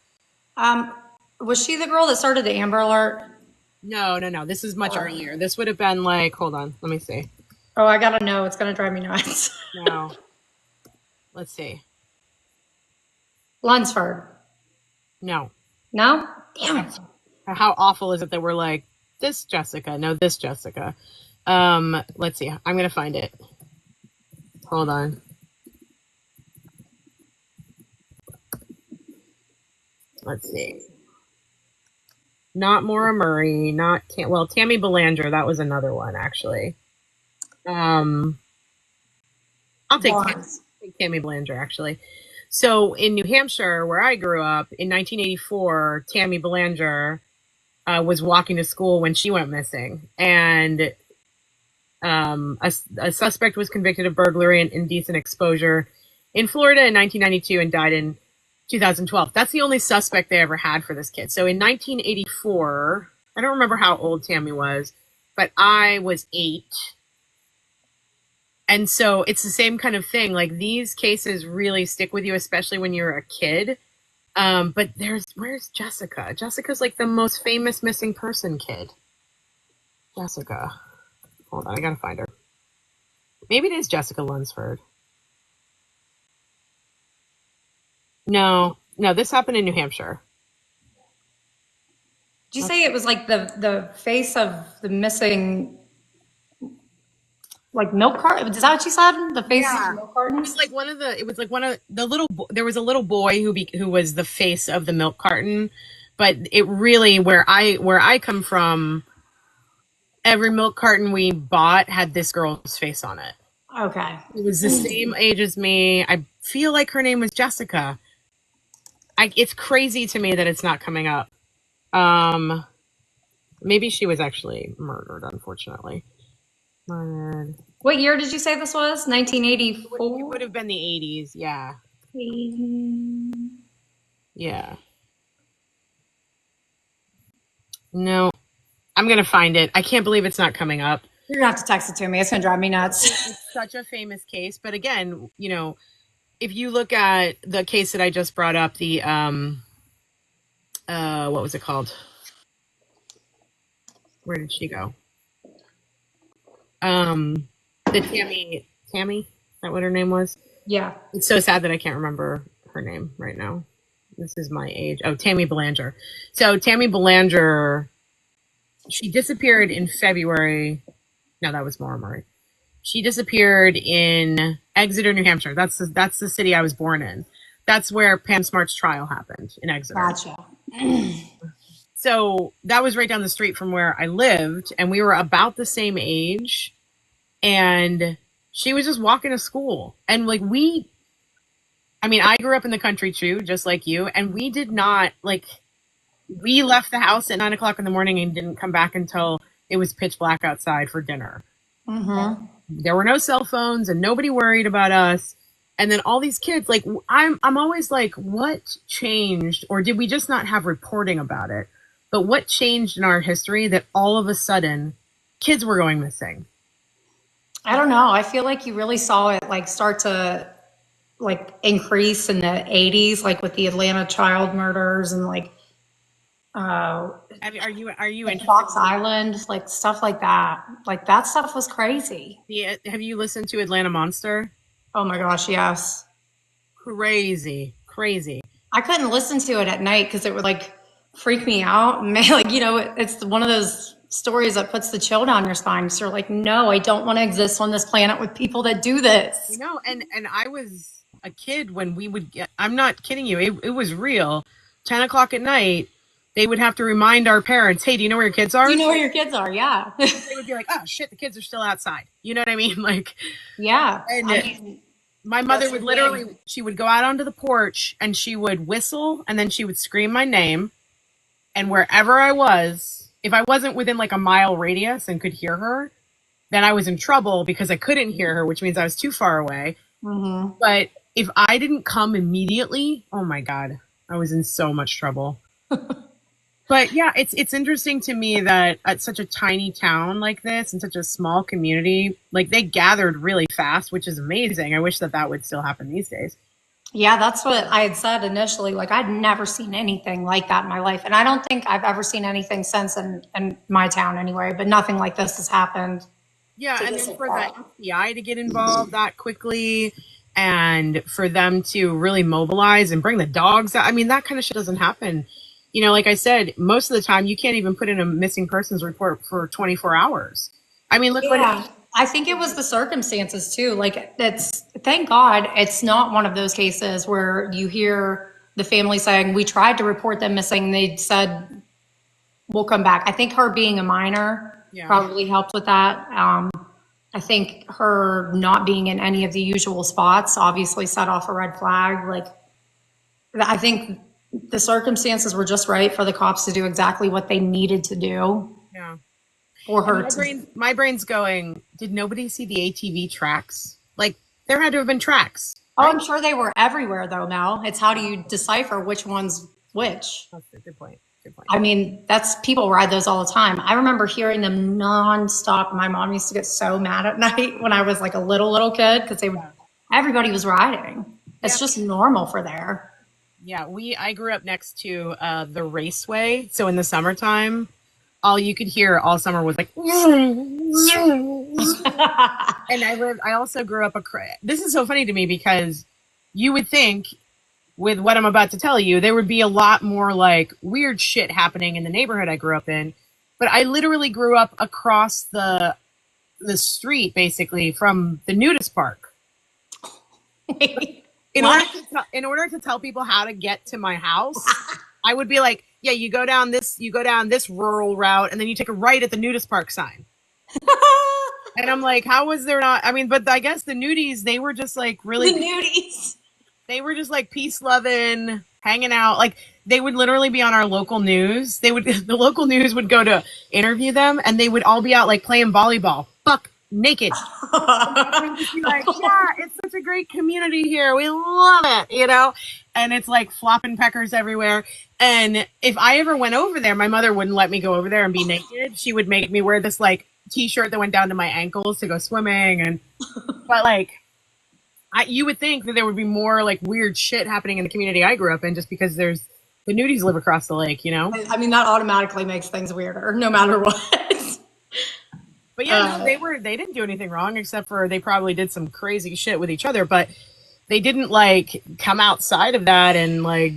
Um, was she the girl that started the Amber Alert? No, no, no. This is much earlier. This would have been like, hold on, let me see. Oh, I gotta know. It's gonna drive me nuts. No, let's see. Lunsford. No. No? Damn it. How awful is it that we're like, this Jessica, no, this Jessica. Let's see. I'm gonna find it. Hold on. Let's see. Not Maura Murray, not Tammy Belanger. That was another one, actually. Um, I'll take Barnes. Tammy Belanger, actually. So in New Hampshire, where I grew up, in 1984, Tammy Belanger was walking to school when she went missing, and a suspect was convicted of burglary and indecent exposure in Florida in 1992 and died in 2012. That's the only suspect they ever had for this kid. So in 1984, I don't remember how old Tammy was, but I was 8. And so it's the same kind of thing. Like these cases really stick with you, especially when you're a kid. But where's Jessica? Jessica's like the most famous missing person kid. Jessica. Hold on, I gotta find her. Maybe it is Jessica Lunsford. No, this happened in New Hampshire. Did you say it was like the face of the missing, like milk carton? Is that what you said? The face of the milk It cartons? was like one of the there was a little boy who was the face of the milk carton, but it really where I come from, every milk carton we bought had this girl's face on it. Okay. It was the same age as me. I feel like her name was Jessica. It's crazy to me that it's not coming up. Maybe she was actually murdered, unfortunately. Murdered. What year did you say this was? It 1984? would have been the 80s, yeah. Yeah. No, I'm gonna find it. I can't believe it's not coming up. You're gonna have to text it to me. It's gonna drive me nuts. It's such a famous case, but again, you know, if you look at the case that I just brought up, the what was it called? Where did she go? The Tammy, is that what her name was? Yeah. It's so sad that I can't remember her name right now. This is my age. Oh, Tammy Belanger. So Tammy Belanger, she disappeared in February. No, that was Maura Murray. She disappeared in Exeter, New Hampshire. That's the city I was born in. That's where Pam Smart's trial happened, in Exeter. Gotcha. So that was right down the street from where I lived, and we were about the same age. And she was just walking to school. And like I grew up in the country too, just like you, and we did not we left the house at 9:00 in the morning and didn't come back until it was pitch black outside for dinner. Mm-hmm. There were no cell phones and nobody worried about us. And then all these kids, like I'm always like, what changed? Or did we just not have reporting about it? But what changed in our history that all of a sudden kids were going missing? I don't know. I feel like you really saw it like start to like increase in the 80s, like with the Atlanta child murders and like Are you like interested? Fox Island, like stuff like that. Like that stuff was crazy. Have you listened to Atlanta Monster? Oh my gosh, yes. Crazy, crazy. I couldn't listen to it at night because it would like freak me out. Like, it's one of those stories that puts the chill down your spine. So you're like, no, I don't want to exist on this planet with people that do this. And I was a kid when we would get, I'm not kidding you, it was real. 10 o'clock at night, they would have to remind our parents, hey, do you know where your kids are? You know where your kids are, yeah. They would be like, oh shit, the kids are still outside. You know what I mean? Like, Yeah. and I mean, my mother would literally, she would go out onto the porch and she would whistle and then she would scream my name. And wherever I was, if I wasn't within like a mile radius and could hear her, then I was in trouble because I couldn't hear her, which means I was too far away. mm-hmm. But if I didn't come immediately, oh my God, I was in so much trouble. But yeah, it's interesting to me that at such a tiny town like this, in such a small community, like they gathered really fast, which is amazing. I wish that would still happen these days. Yeah, that's what I had said initially. Like, I'd never seen anything like that in my life. And I don't think I've ever seen anything since in my town anyway, but nothing like this has happened. Yeah, and then for the FBI to get involved that quickly and for them to really mobilize and bring the dogs out. I mean, that kind of shit doesn't happen. You know, like I said, most of the time you can't even put in a missing persons report for 24 hours. I mean, look what I think it was the circumstances too. Like thank God it's not one of those cases where you hear the family saying, we tried to report them missing. They said, we'll come back. I think her being a minor probably helped with that. I think her not being in any of the usual spots obviously set off a red flag. Like, I think the circumstances were just right for the cops to do exactly what they needed to do. Yeah. For her. My brain's going, did nobody see the ATV tracks? Like, there had to have been tracks. Right? Oh, I'm sure they were everywhere though, Mel. It's how do you decipher which one's which? That's a good point. Good point. I mean, people ride those all the time. I remember hearing them nonstop. My mom used to get so mad at night when I was like a little kid because everybody was riding. It's just normal for there. Yeah, I grew up next to the raceway. So in the summertime, all you could hear all summer was like, and I also grew up this is so funny to me because you would think with what I'm about to tell you, there would be a lot more like weird shit happening in the neighborhood I grew up in. But I literally grew up across the street basically from the nudist park. In order to tell people how to get to my house, I would be like, yeah, you go down this rural route and then you take a right at the nudist park sign. And I'm like, how was there not? I mean, but I guess the nudies, they were just like really. The nudies. They were just like peace loving, hanging out. Like they would literally be on our local news. The local news would go to interview them and they would all be out like playing volleyball, buck naked. And just be like, yeah, it's such a great community here. We love it, you know? And it's like flopping peckers everywhere. And if I ever went over there, my mother wouldn't let me go over there and be naked. She would make me wear this like t-shirt that went down to my ankles to go swimming. But like, you would think that there would be more like weird shit happening in the community I grew up in just because the nudies live across the lake, you know? I mean, that automatically makes things weirder no matter what. But yeah, no, they didn't do anything wrong except for they probably did some crazy shit with each other, but they didn't like come outside of that and like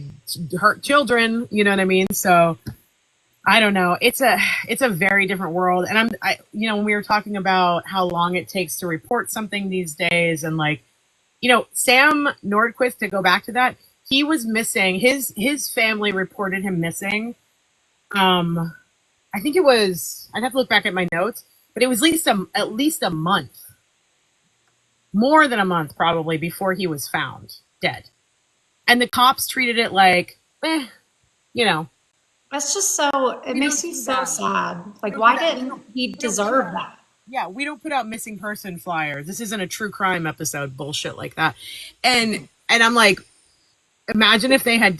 hurt children, you know what I mean? So I don't know. It's a very different world. And when we were talking about how long it takes to report something these days and like, you know, Sam Nordquist, to go back to that, he was missing. His family reported him missing. I think it was, I'd have to look back at my notes, but it was at least a month. More than a month probably before he was found dead. And the cops treated it like, you know. That's just it makes you so sad. Like, why didn't he deserve that? Yeah, we don't put out missing person flyers. This isn't a true crime episode, bullshit like that. And I'm like, imagine if that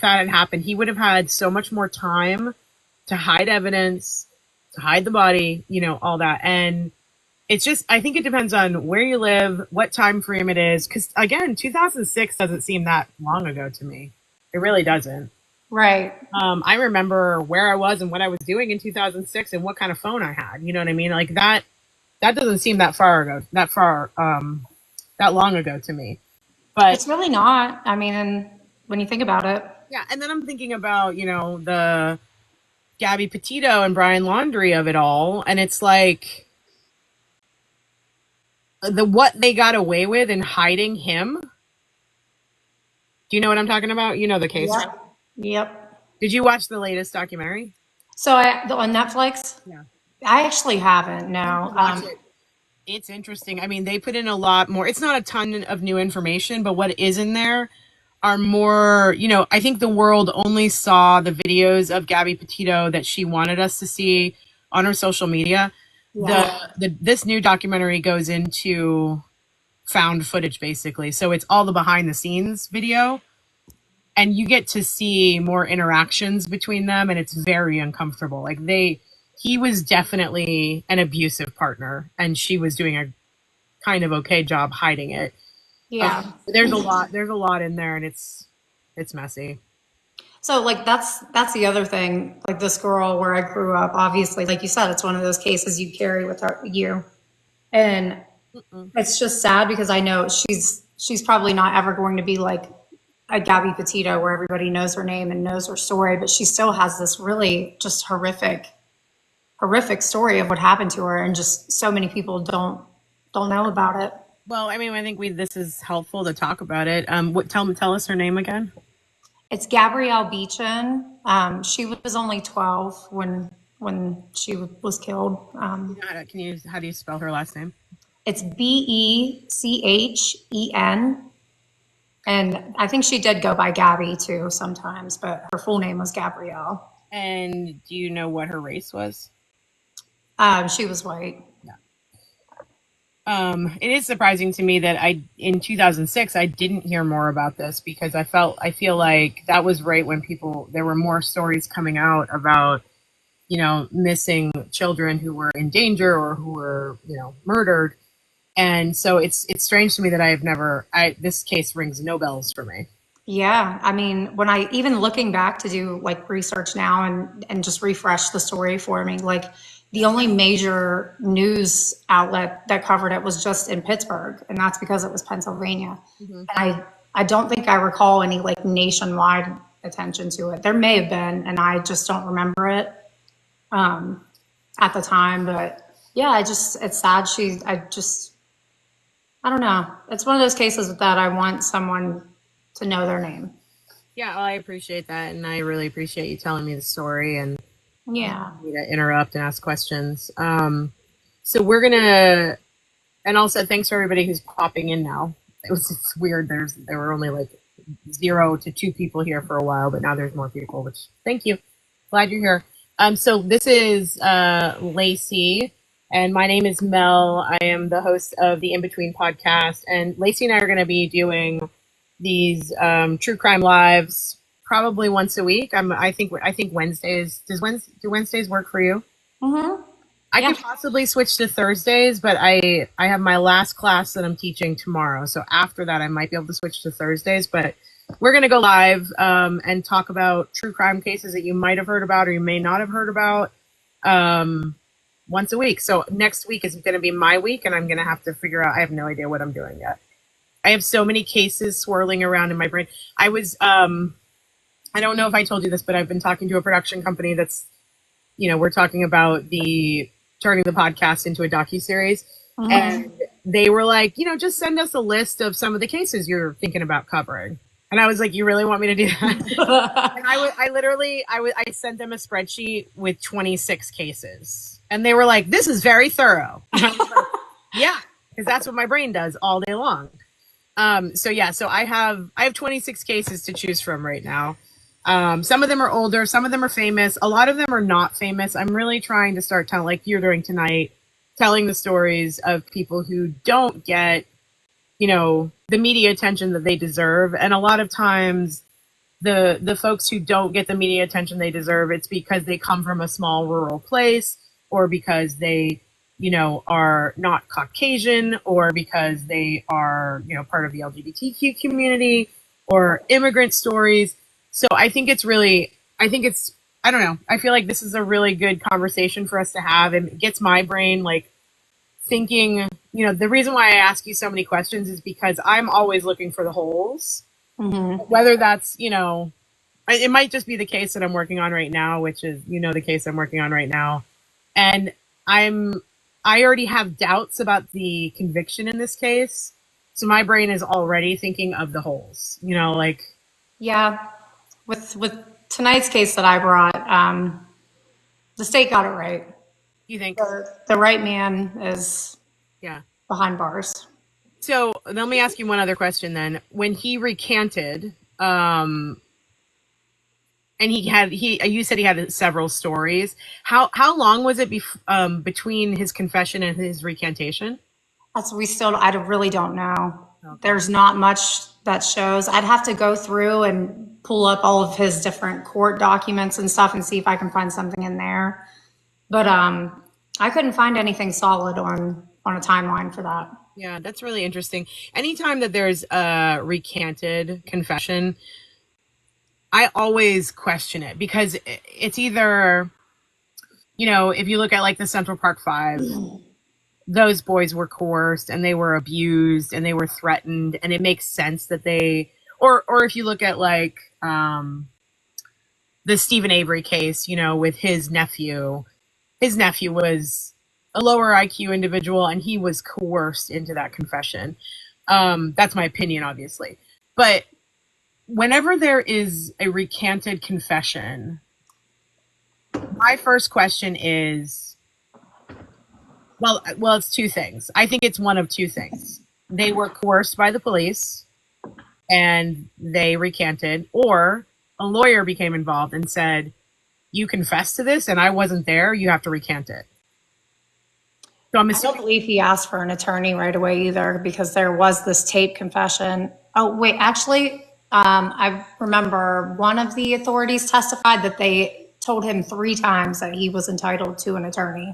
had happened. He would have had so much more time to hide evidence, to hide the body, you know, all that. And it's just, I think it depends on where you live, what time frame it is. Because again, 2006 doesn't seem that long ago to me. It really doesn't. Right. I remember where I was and what I was doing in 2006 and what kind of phone I had. You know what I mean? Like that doesn't seem that long ago to me. But It's really not. I mean, when you think about it. yeah, and then I'm thinking about, the Gabby Petito and Brian Laundrie of it all, and it's like what they got away with in hiding him. Do you know what I'm talking about? You know the case. Yep. Yep. Did you watch the latest documentary? So on Netflix? Yeah. I actually haven't, no. Watch it. It's interesting. I mean, they put in a lot more. It's not a ton of new information, but what is in there are more, I think the world only saw the videos of Gabby Petito that she wanted us to see on her social media. Yeah. This new documentary goes into found footage, basically. So it's all the behind the scenes video. And you get to see more interactions between them, and it's very uncomfortable. Like he was definitely an abusive partner, and she was doing a kind of okay job hiding it. Yeah. There's a lot in there, and it's messy. So like that's the other thing. Like this girl where I grew up, obviously, like you said, it's one of those cases you carry with you, and it's just sad because I know she's probably not ever going to be like a Gabby Petito where everybody knows her name and knows her story, but she still has this really just horrific story of what happened to her, and just so many people don't know about it. Well, I mean, I think this is helpful to talk about it. Tell us her name again. It's Gabrielle Beechen. She was only 12 when she was killed. How do you spell her last name? It's Bechen. And I think she did go by Gabby too sometimes, but her full name was Gabrielle. And do you know what her race was? She was white. Yeah. It is surprising to me that in 2006, I didn't hear more about this, because I feel like that was right when there were more stories coming out about, missing children who were in danger or who were, murdered. And so it's strange to me that this case rings no bells for me. Yeah. I mean, when I even looking back to do like research now and just refresh the story for me, like the only major news outlet that covered it was just in Pittsburgh. And that's because it was Pennsylvania. Mm-hmm. And I don't think I recall any like nationwide attention to it. There may have been, and I just don't remember it at the time. But yeah, it's sad. I don't know. It's one of those cases that I want someone to know their name. Yeah, well, I appreciate that. And I really appreciate you telling me the story and yeah, me to interrupt and ask questions. So we're going to, and also thanks for everybody who's popping in now. It's weird. There were only like 0 to 2 people here for a while, but now there's more people, which thank you. Glad you're here. So this is Lacey. And my name is Mel. I am the host of the In Between podcast. And Lacey and I are going to be doing these true crime lives probably once a week. I think Wednesdays. Do Wednesdays work for you? Mm-hmm. I could possibly switch to Thursdays, but I have my last class that I'm teaching tomorrow. So after that, I might be able to switch to Thursdays. But we're going to go live and talk about true crime cases that you might have heard about or you may not have heard about. Once a week. So next week is going to be my week, and I'm going to have to figure out, I have no idea what I'm doing yet. I have so many cases swirling around in my brain. I don't know if I told you this, but I've been talking to a production company that's, we're talking about turning the podcast into a docuseries. Mm-hmm. And they were like, just send us a list of some of the cases you're thinking about covering. And I was like, you really want me to do that? And I sent them a spreadsheet with 26 cases. And they were like, this is very thorough. And I was like, yeah, because that's what my brain does all day long. So I have 26 cases to choose from right now. Some of them are older, some of them are famous. A lot of them are not famous. I'm really trying to start telling, like you're doing tonight, telling the stories of people who don't get, the media attention that they deserve. And a lot of times the folks who don't get the media attention they deserve, it's because they come from a small rural place, or because they are not Caucasian, or because they are, part of the LGBTQ community, or immigrant stories. So I think I don't know. I feel like this is a really good conversation for us to have, and it gets my brain like thinking, the reason why I ask you so many questions is because I'm always looking for the holes. Whether that's, it might just be the case that I'm working on right now, which is, the case I'm working on right now. And I already have doubts about the conviction in this case. So my brain is already thinking of the holes, Yeah, with tonight's case that I brought, the state got it right. you think, The right man is yeah. behind bars. So let me ask you one other question then. When he recanted, and you said he had several stories. How long was it between his confession and his recantation? I really don't know. Okay. There's not much that shows. I'd have to go through and pull up all of his different court documents and stuff and see if I can find something in there. But I couldn't find anything solid on a timeline for that. Yeah, that's really interesting. Anytime that there's a recanted confession, I always question it, because it's either, if you look at like the Central Park Five, those boys were coerced and they were abused and they were threatened, and it makes sense that or if you look at like the Stephen Avery case, with his nephew was a lower IQ individual and he was coerced into that confession. That's my opinion, obviously. But whenever there is a recanted confession, my first question is, well, it's two things. I think it's one of two things. They were coerced by the police and they recanted, or a lawyer became involved and said, you confessed to this and I wasn't there, you have to recant it. So I'm assuming— I don't believe he asked for an attorney right away either, because there was this tape confession. Oh, wait, actually, I remember one of the authorities testified that they told him 3 times that he was entitled to an attorney.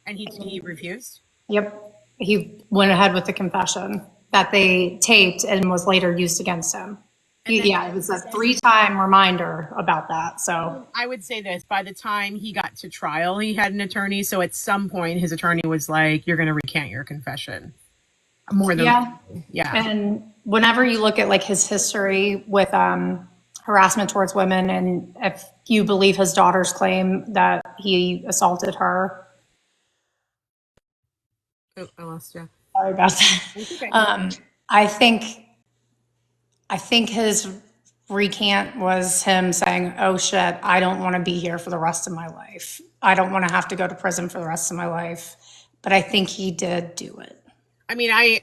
And he refused? Yep. He went ahead with the confession that they taped and was later used against him. It was a 3-time reminder about that. So I would say this: by the time he got to trial, he had an attorney. So at some point, his attorney was like, "You're going to recant your confession." More than yeah. And whenever you look at like his history with harassment towards women, and if you believe his daughter's claim that he assaulted her. Oh, I lost you. Sorry about that. Okay. I think his recant was him saying, oh shit, I don't want to be here for the rest of my life. I don't want to have to go to prison for the rest of my life. But I think he did do it. I mean, I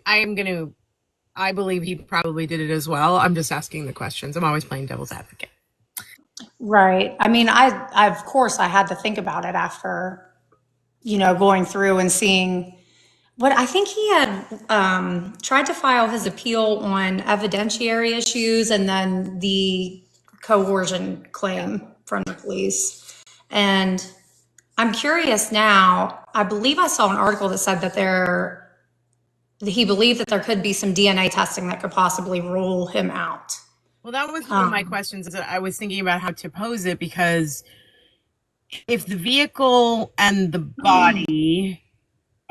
believe he probably did it as well. I'm just asking the questions. I'm always playing devil's advocate. Right. I mean, I of course I had to think about it after, going through and seeing. But I think he had tried to file his appeal on evidentiary issues and then the coercion claim from the police. And I'm curious now, I believe I saw an article that said that he believed that there could be some DNA testing that could possibly rule him out. Well, that was one of my questions. I was thinking about how to pose it, because if the vehicle and the body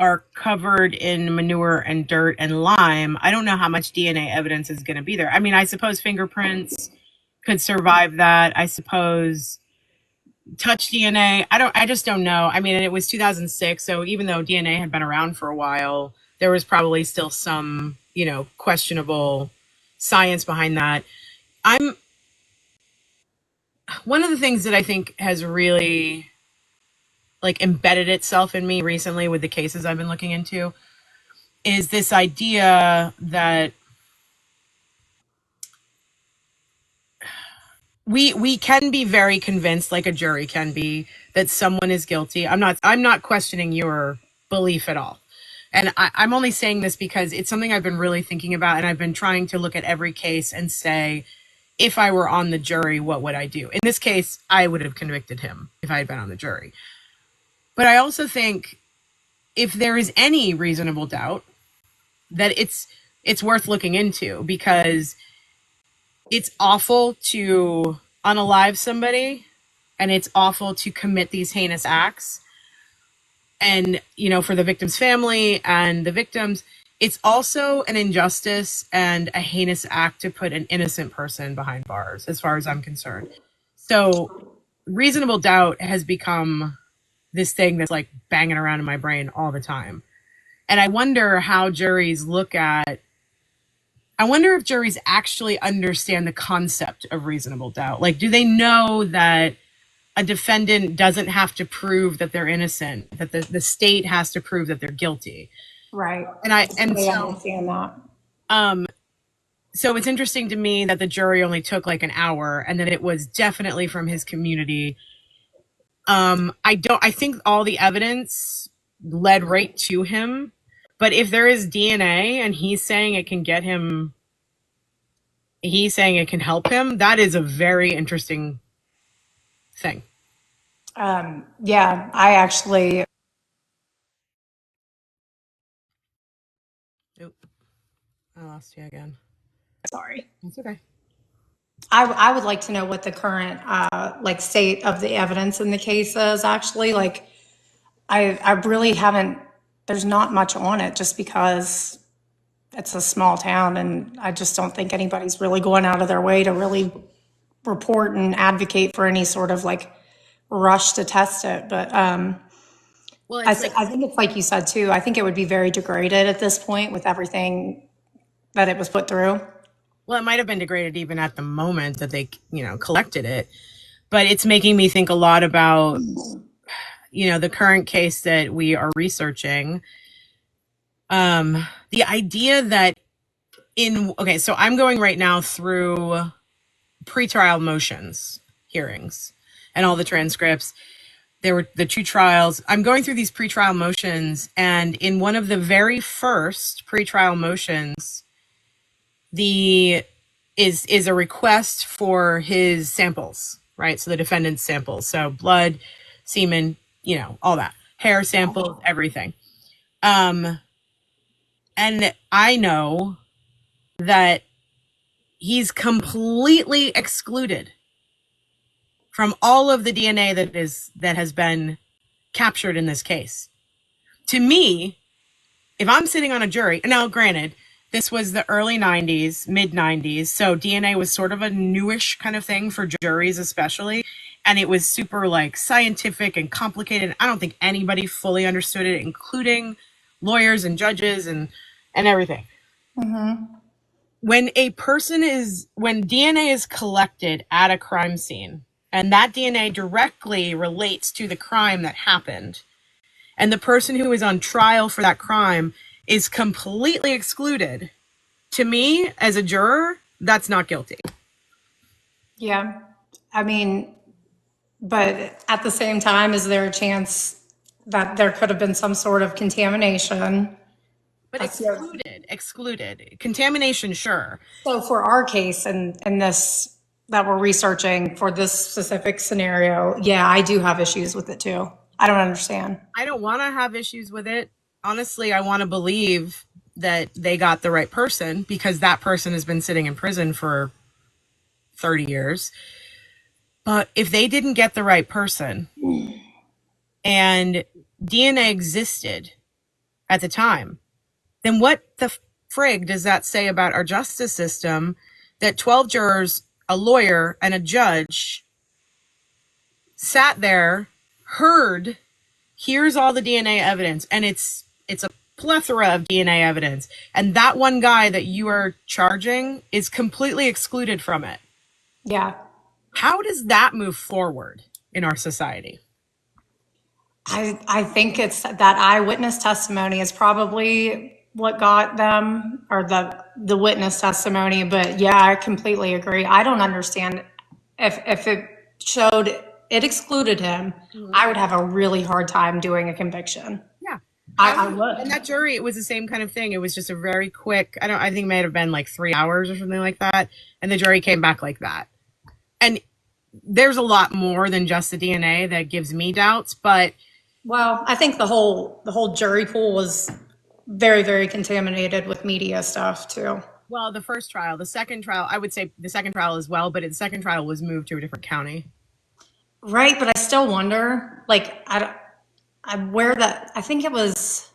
are covered in manure and dirt and lime, I don't know how much DNA evidence is going to be there. I mean, I suppose fingerprints could survive that. I suppose touch DNA. I just don't know. I mean, it was 2006. So even though DNA had been around for a while, there was probably still some, questionable science behind that. One of the things that I think has really embedded itself in me recently with the cases I've been looking into is this idea that we can be very convinced, like a jury can be, that someone is guilty. I'm not questioning your belief at all. And I'm only saying this because it's something I've been really thinking about, and I've been trying to look at every case and say, if I were on the jury, what would I do? In this case, I would have convicted him if I had been on the jury. But I also think if there is any reasonable doubt, that it's worth looking into, because it's awful to unalive somebody, and it's awful to commit these heinous acts. And, you know, for the victim's family and the victims, it's also an injustice and a heinous act to put an innocent person behind bars, as far as I'm concerned. So reasonable doubt has become this thing that's like banging around in my brain all the time. And I wonder how juries look at, I wonder if juries actually understand the concept of reasonable doubt. Like, do they know that a defendant doesn't have to prove that they're innocent, that the state has to prove that they're guilty? Right. And They so, understand that. so it's interesting to me that the jury only took like an hour, and that it was definitely from his community. I think all the evidence led right to him, but if there is DNA and he's saying it can get him, he's saying it can help him, that is a very interesting thing. Yeah, I actually, Oop, I lost you again. sorry. That's okay. I would like to know what the current, like, state of the evidence in the case is, actually. Like, I really haven't, there's not much on it, just because it's a small town, and I just don't think anybody's really going out of their way to really report and advocate for any sort of like rush to test it. But Well, I, it's like, I think it's like you said too. I think it would be very degraded at this point with everything that it was put through. well, it might have been degraded even at the moment that they, you know, collected it. But it's making me think a lot about, you know, the current case that we are researching. The idea that okay, so I'm going right now through pretrial motions hearings and all the transcripts. There were the 2 trials. I'm going through these pretrial motions, and in one of the very first pretrial motions, is a request for his samples, right? So the defendant's samples, so blood, semen, you know, all that, hair samples, everything. And I know that he's completely excluded from all of the DNA that has been captured in this case. To me, if I'm sitting on a jury, now granted, this was the early 90s, mid 90s, so DNA was sort of a newish kind of thing for juries especially, and it was super like scientific and complicated. I don't think anybody fully understood it, including lawyers and judges and everything. When DNA is collected at a crime scene, and that DNA directly relates to the crime that happened, and the person who is on trial for that crime is completely excluded, to me, as a juror, that's not guilty. Yeah. I mean, but at the same time, is there a chance that there could have been some sort of contamination? But excluded. Contamination, sure. So for our case and this that we're researching for this specific scenario, yeah, I do have issues with it too. I don't understand. I don't want to have issues with it. Honestly, I want to believe that they got the right person, because that person has been sitting in prison for 30 years. But if they didn't get the right person and DNA existed at the time, then what the frig does that say about our justice system, that 12 jurors, a lawyer, and a judge sat there, here's all the DNA evidence, and it's a plethora of DNA evidence, and that one guy that you are charging is completely excluded from it. Yeah. How does that move forward in our society? I think it's that eyewitness testimony is probably what got them, or the witness testimony. But yeah, I completely agree. I don't understand if it showed it excluded him, I would have a really hard time doing a conviction. Yeah. I would. And that jury, it was the same kind of thing. It was just a very quick, I think it might have been like 3 hours or something like that. And the jury came back like that. And there's a lot more than just the DNA that gives me doubts, but Well, I think the whole jury pool was very, very contaminated with media stuff too. Well, the first trial, the second trial, I would say the second trial as well, but the second trial was moved to a different county. Right, but I still wonder, like, where that, I think it was,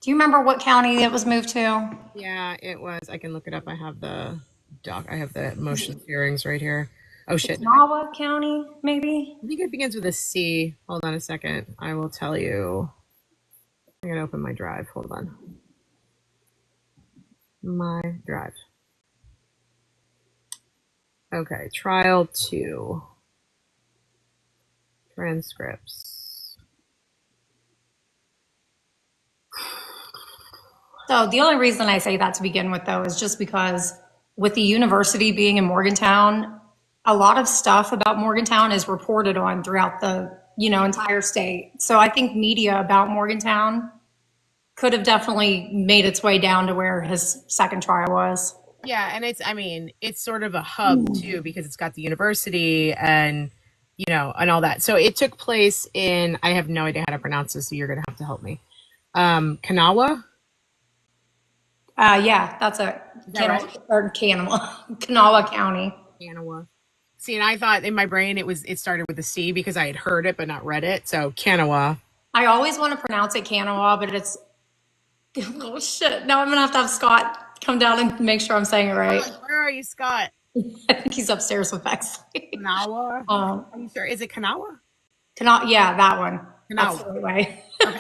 do you remember what county it was moved to? Yeah, it was. I can look it up. I have the doc. I have the motion hearings right here. Oh shit! Kanawha County, maybe? I think it begins with a C. Hold on a second. I will tell you. I'm gonna open my drive. Hold on. My drive. Okay, trial 2. Transcripts. So the only reason I say that to begin with, though, is just because with the university being in Morgantown, a lot of stuff about Morgantown is reported on throughout the, entire state. So I think media about Morgantown could have definitely made its way down to where his second trial was. Yeah, and it's sort of a hub too because it's got the university and and all that. So it took place in, I have no idea how to pronounce this, so you're gonna have to help me. Kanawha? Yeah, that's a Kanawha County. Kanawha. See, and I thought in my brain it started with a C because I had heard it but not read it. So Kanawha. I always want to pronounce it Kanawha, but it's oh shit. Now I'm gonna have to have Scott come down and make sure I'm saying it right. Where are you, Scott? I think he's upstairs with Bexley. Kanawha? Are you sure? Is it Kanawha? Yeah, that one. Kanawha. That's the right way. Okay.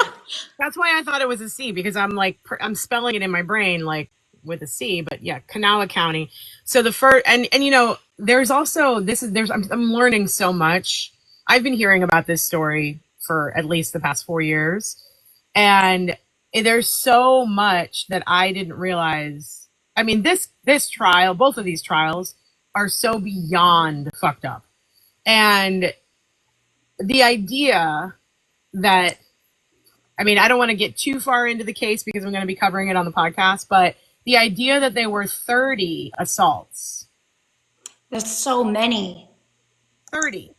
That's why I thought it was a C because I'm like I'm spelling it in my brain like with a C, but yeah, Kanawha County. So the first and there's also I'm learning so much. I've been hearing about this story for at least the past 4 years, and there's so much that I didn't realize. I mean, this trial, both of these trials, are so beyond fucked up, and the idea that I don't want to get too far into the case because I'm going to be covering it on the podcast, but the idea that there were 30 assaults. There's so many. 30.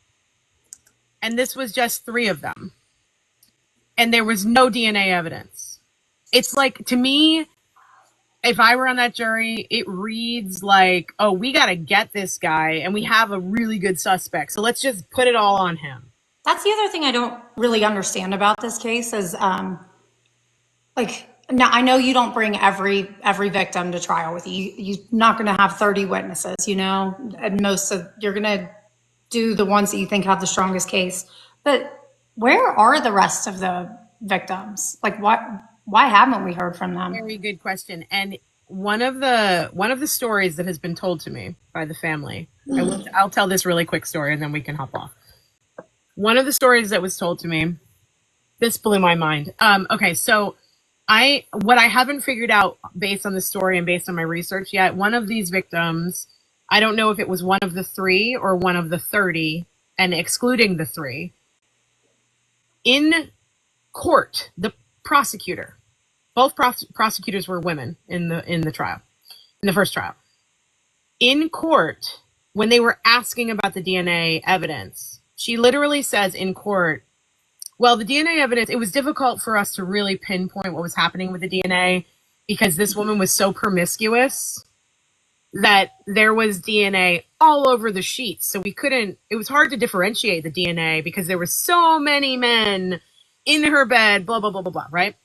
And this was just 3 of them. And there was no DNA evidence. It's like, to me, if I were on that jury, it reads like, oh, we got to get this guy and we have a really good suspect. So let's just put it all on him. That's the other thing I don't really understand about this case is, now I know you don't bring every victim to trial with you. You're not going to have 30 witnesses, and you're going to do the ones that you think have the strongest case. But where are the rest of the victims? Like, why haven't we heard from them? Very good question. And one of the stories that has been told to me by the family, I'll tell this really quick story and then we can hop off. One of the stories that was told to me, this blew my mind. Okay, so what I haven't figured out based on the story and based on my research yet, one of these victims, I don't know if it was one of the 3 or one of the 30, and excluding the 3. In court, the prosecutor, both prosecutors were women in the trial, in the first trial. In court, when they were asking about the DNA evidence, she literally says in court, well, the DNA evidence, it was difficult for us to really pinpoint what was happening with the DNA because this woman was so promiscuous that there was DNA all over the sheets. So it was hard to differentiate the DNA because there were so many men in her bed, blah, blah, blah, blah, blah, right?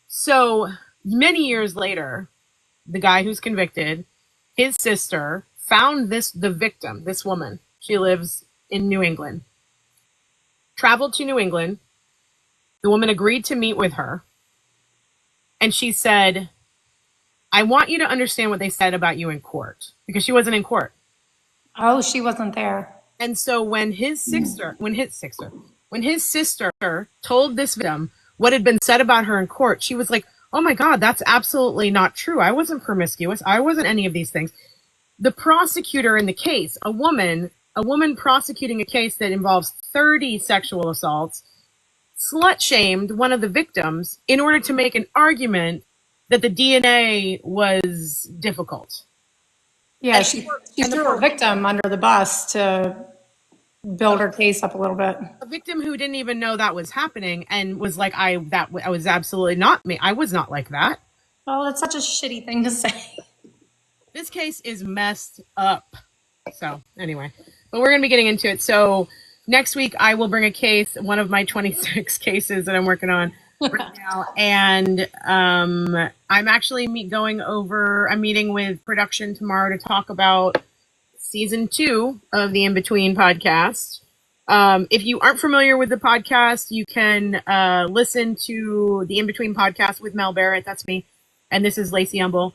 So many years later, the guy who's convicted, his sister found the victim, this woman. She lives in New England, traveled to New England. The woman agreed to meet with her. And she said, I want you to understand what they said about you in court, because she wasn't in court. Oh, she wasn't there. And so when his sister told this victim what had been said about her in court, she was like, oh my God, that's absolutely not true. I wasn't promiscuous. I wasn't any of these things. The prosecutor in the case, a woman prosecuting a case that involves 30 sexual assaults, slut-shamed one of the victims in order to make an argument that the DNA was difficult. Yeah, she threw her victim under the bus to build her case up a little bit. A victim who didn't even know that was happening and was like, I was absolutely not me. I was not like that. Oh, that's such a shitty thing to say. This case is messed up. So anyway, but we're going to be getting into it. So next week I will bring a case, one of my 26 cases that I'm working on right now. And I'm actually I'm meeting with production tomorrow to talk about season 2 of the In Between podcast. If you aren't familiar with the podcast, you can listen to the In Between podcast with Mel Barrett. That's me. And this is Lacey Humble.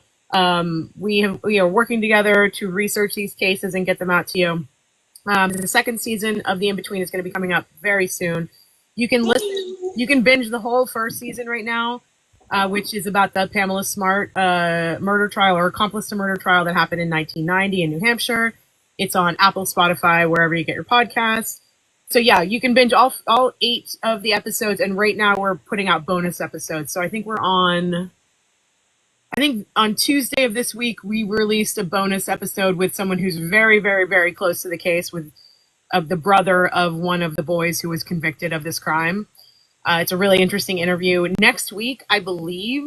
We are working together to research these cases and get them out to you. The second season of the In Between is going to be coming up very soon. You can binge the whole first season right now, which is about the Pamela Smart murder trial or accomplice to murder trial that happened in 1990 in New Hampshire. It's on Apple, Spotify, wherever you get your podcasts. So yeah, you can binge all 8 of the episodes, and right now we're putting out bonus episodes. So I think on Tuesday of this week, we released a bonus episode with someone who's very, very, very close to the case of the brother of one of the boys who was convicted of this crime. It's a really interesting interview. Next week, I believe,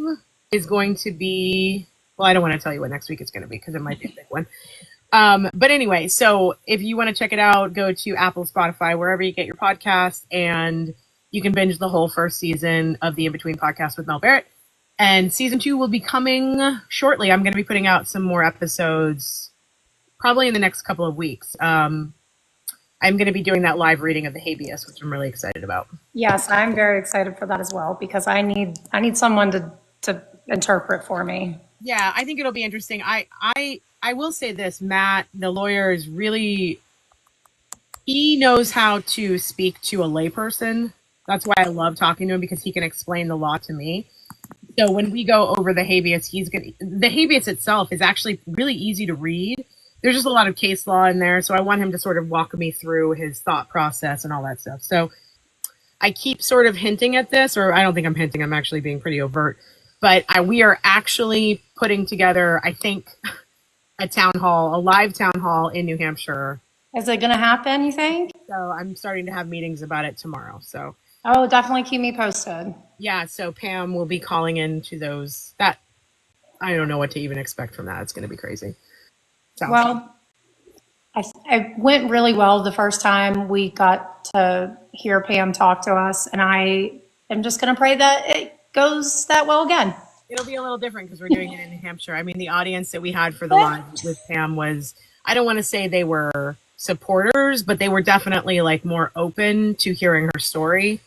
is going to be, well, I don't want to tell you what next week is going to be because it might be a big one. But anyway, so if you want to check it out, go to Apple, Spotify, wherever you get your podcast, and you can binge the whole first season of the In Between podcast with Mel Barrett. And season 2 will be coming shortly. I'm going to be putting out some more episodes probably in the next couple of weeks. I'm going to be doing that live reading of the habeas, which I'm really excited about. Yes, I'm very excited for that as well because I need someone to interpret for me. Yeah, I think it'll be interesting. I will say this, Matt, the lawyer, is really, he knows how to speak to a layperson. That's why I love talking to him, because he can explain the law to me. So when we go over the habeas, the habeas itself is actually really easy to read. There's just a lot of case law in there. So I want him to sort of walk me through his thought process and all that stuff. So I keep sort of hinting at this, or I don't think I'm hinting, I'm actually being pretty overt. But we are actually putting together, I think, a live town hall in New Hampshire. Is it going to happen, you think? So I'm starting to have meetings about it tomorrow. So definitely keep me posted. Yeah, so Pam will be calling in to those. That I don't know what to even expect from that. It's going to be crazy. So. Well, I went really well the first time we got to hear Pam talk to us, and I am just going to pray that it goes that well again. It'll be a little different because we're doing it in New Hampshire. I mean, the audience that we had for the live with Pam was, I don't want to say they were supporters, but they were definitely like more open to hearing her story.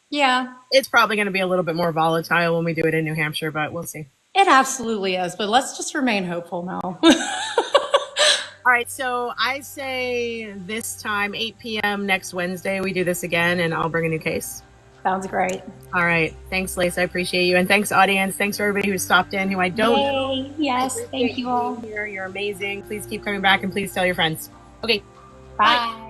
Yeah. It's probably going to be a little bit more volatile when we do it in New Hampshire, but we'll see. It absolutely is, but let's just remain hopeful now. All right, so I say this time, 8 p.m. next Wednesday, we do this again, and I'll bring a new case. Sounds great. All right. Thanks, Lacey. I appreciate you. And thanks, audience. Thanks for everybody who stopped in, who I don't know. Yes, thank you all. You're amazing. Please keep coming back, and please tell your friends. Okay. Bye.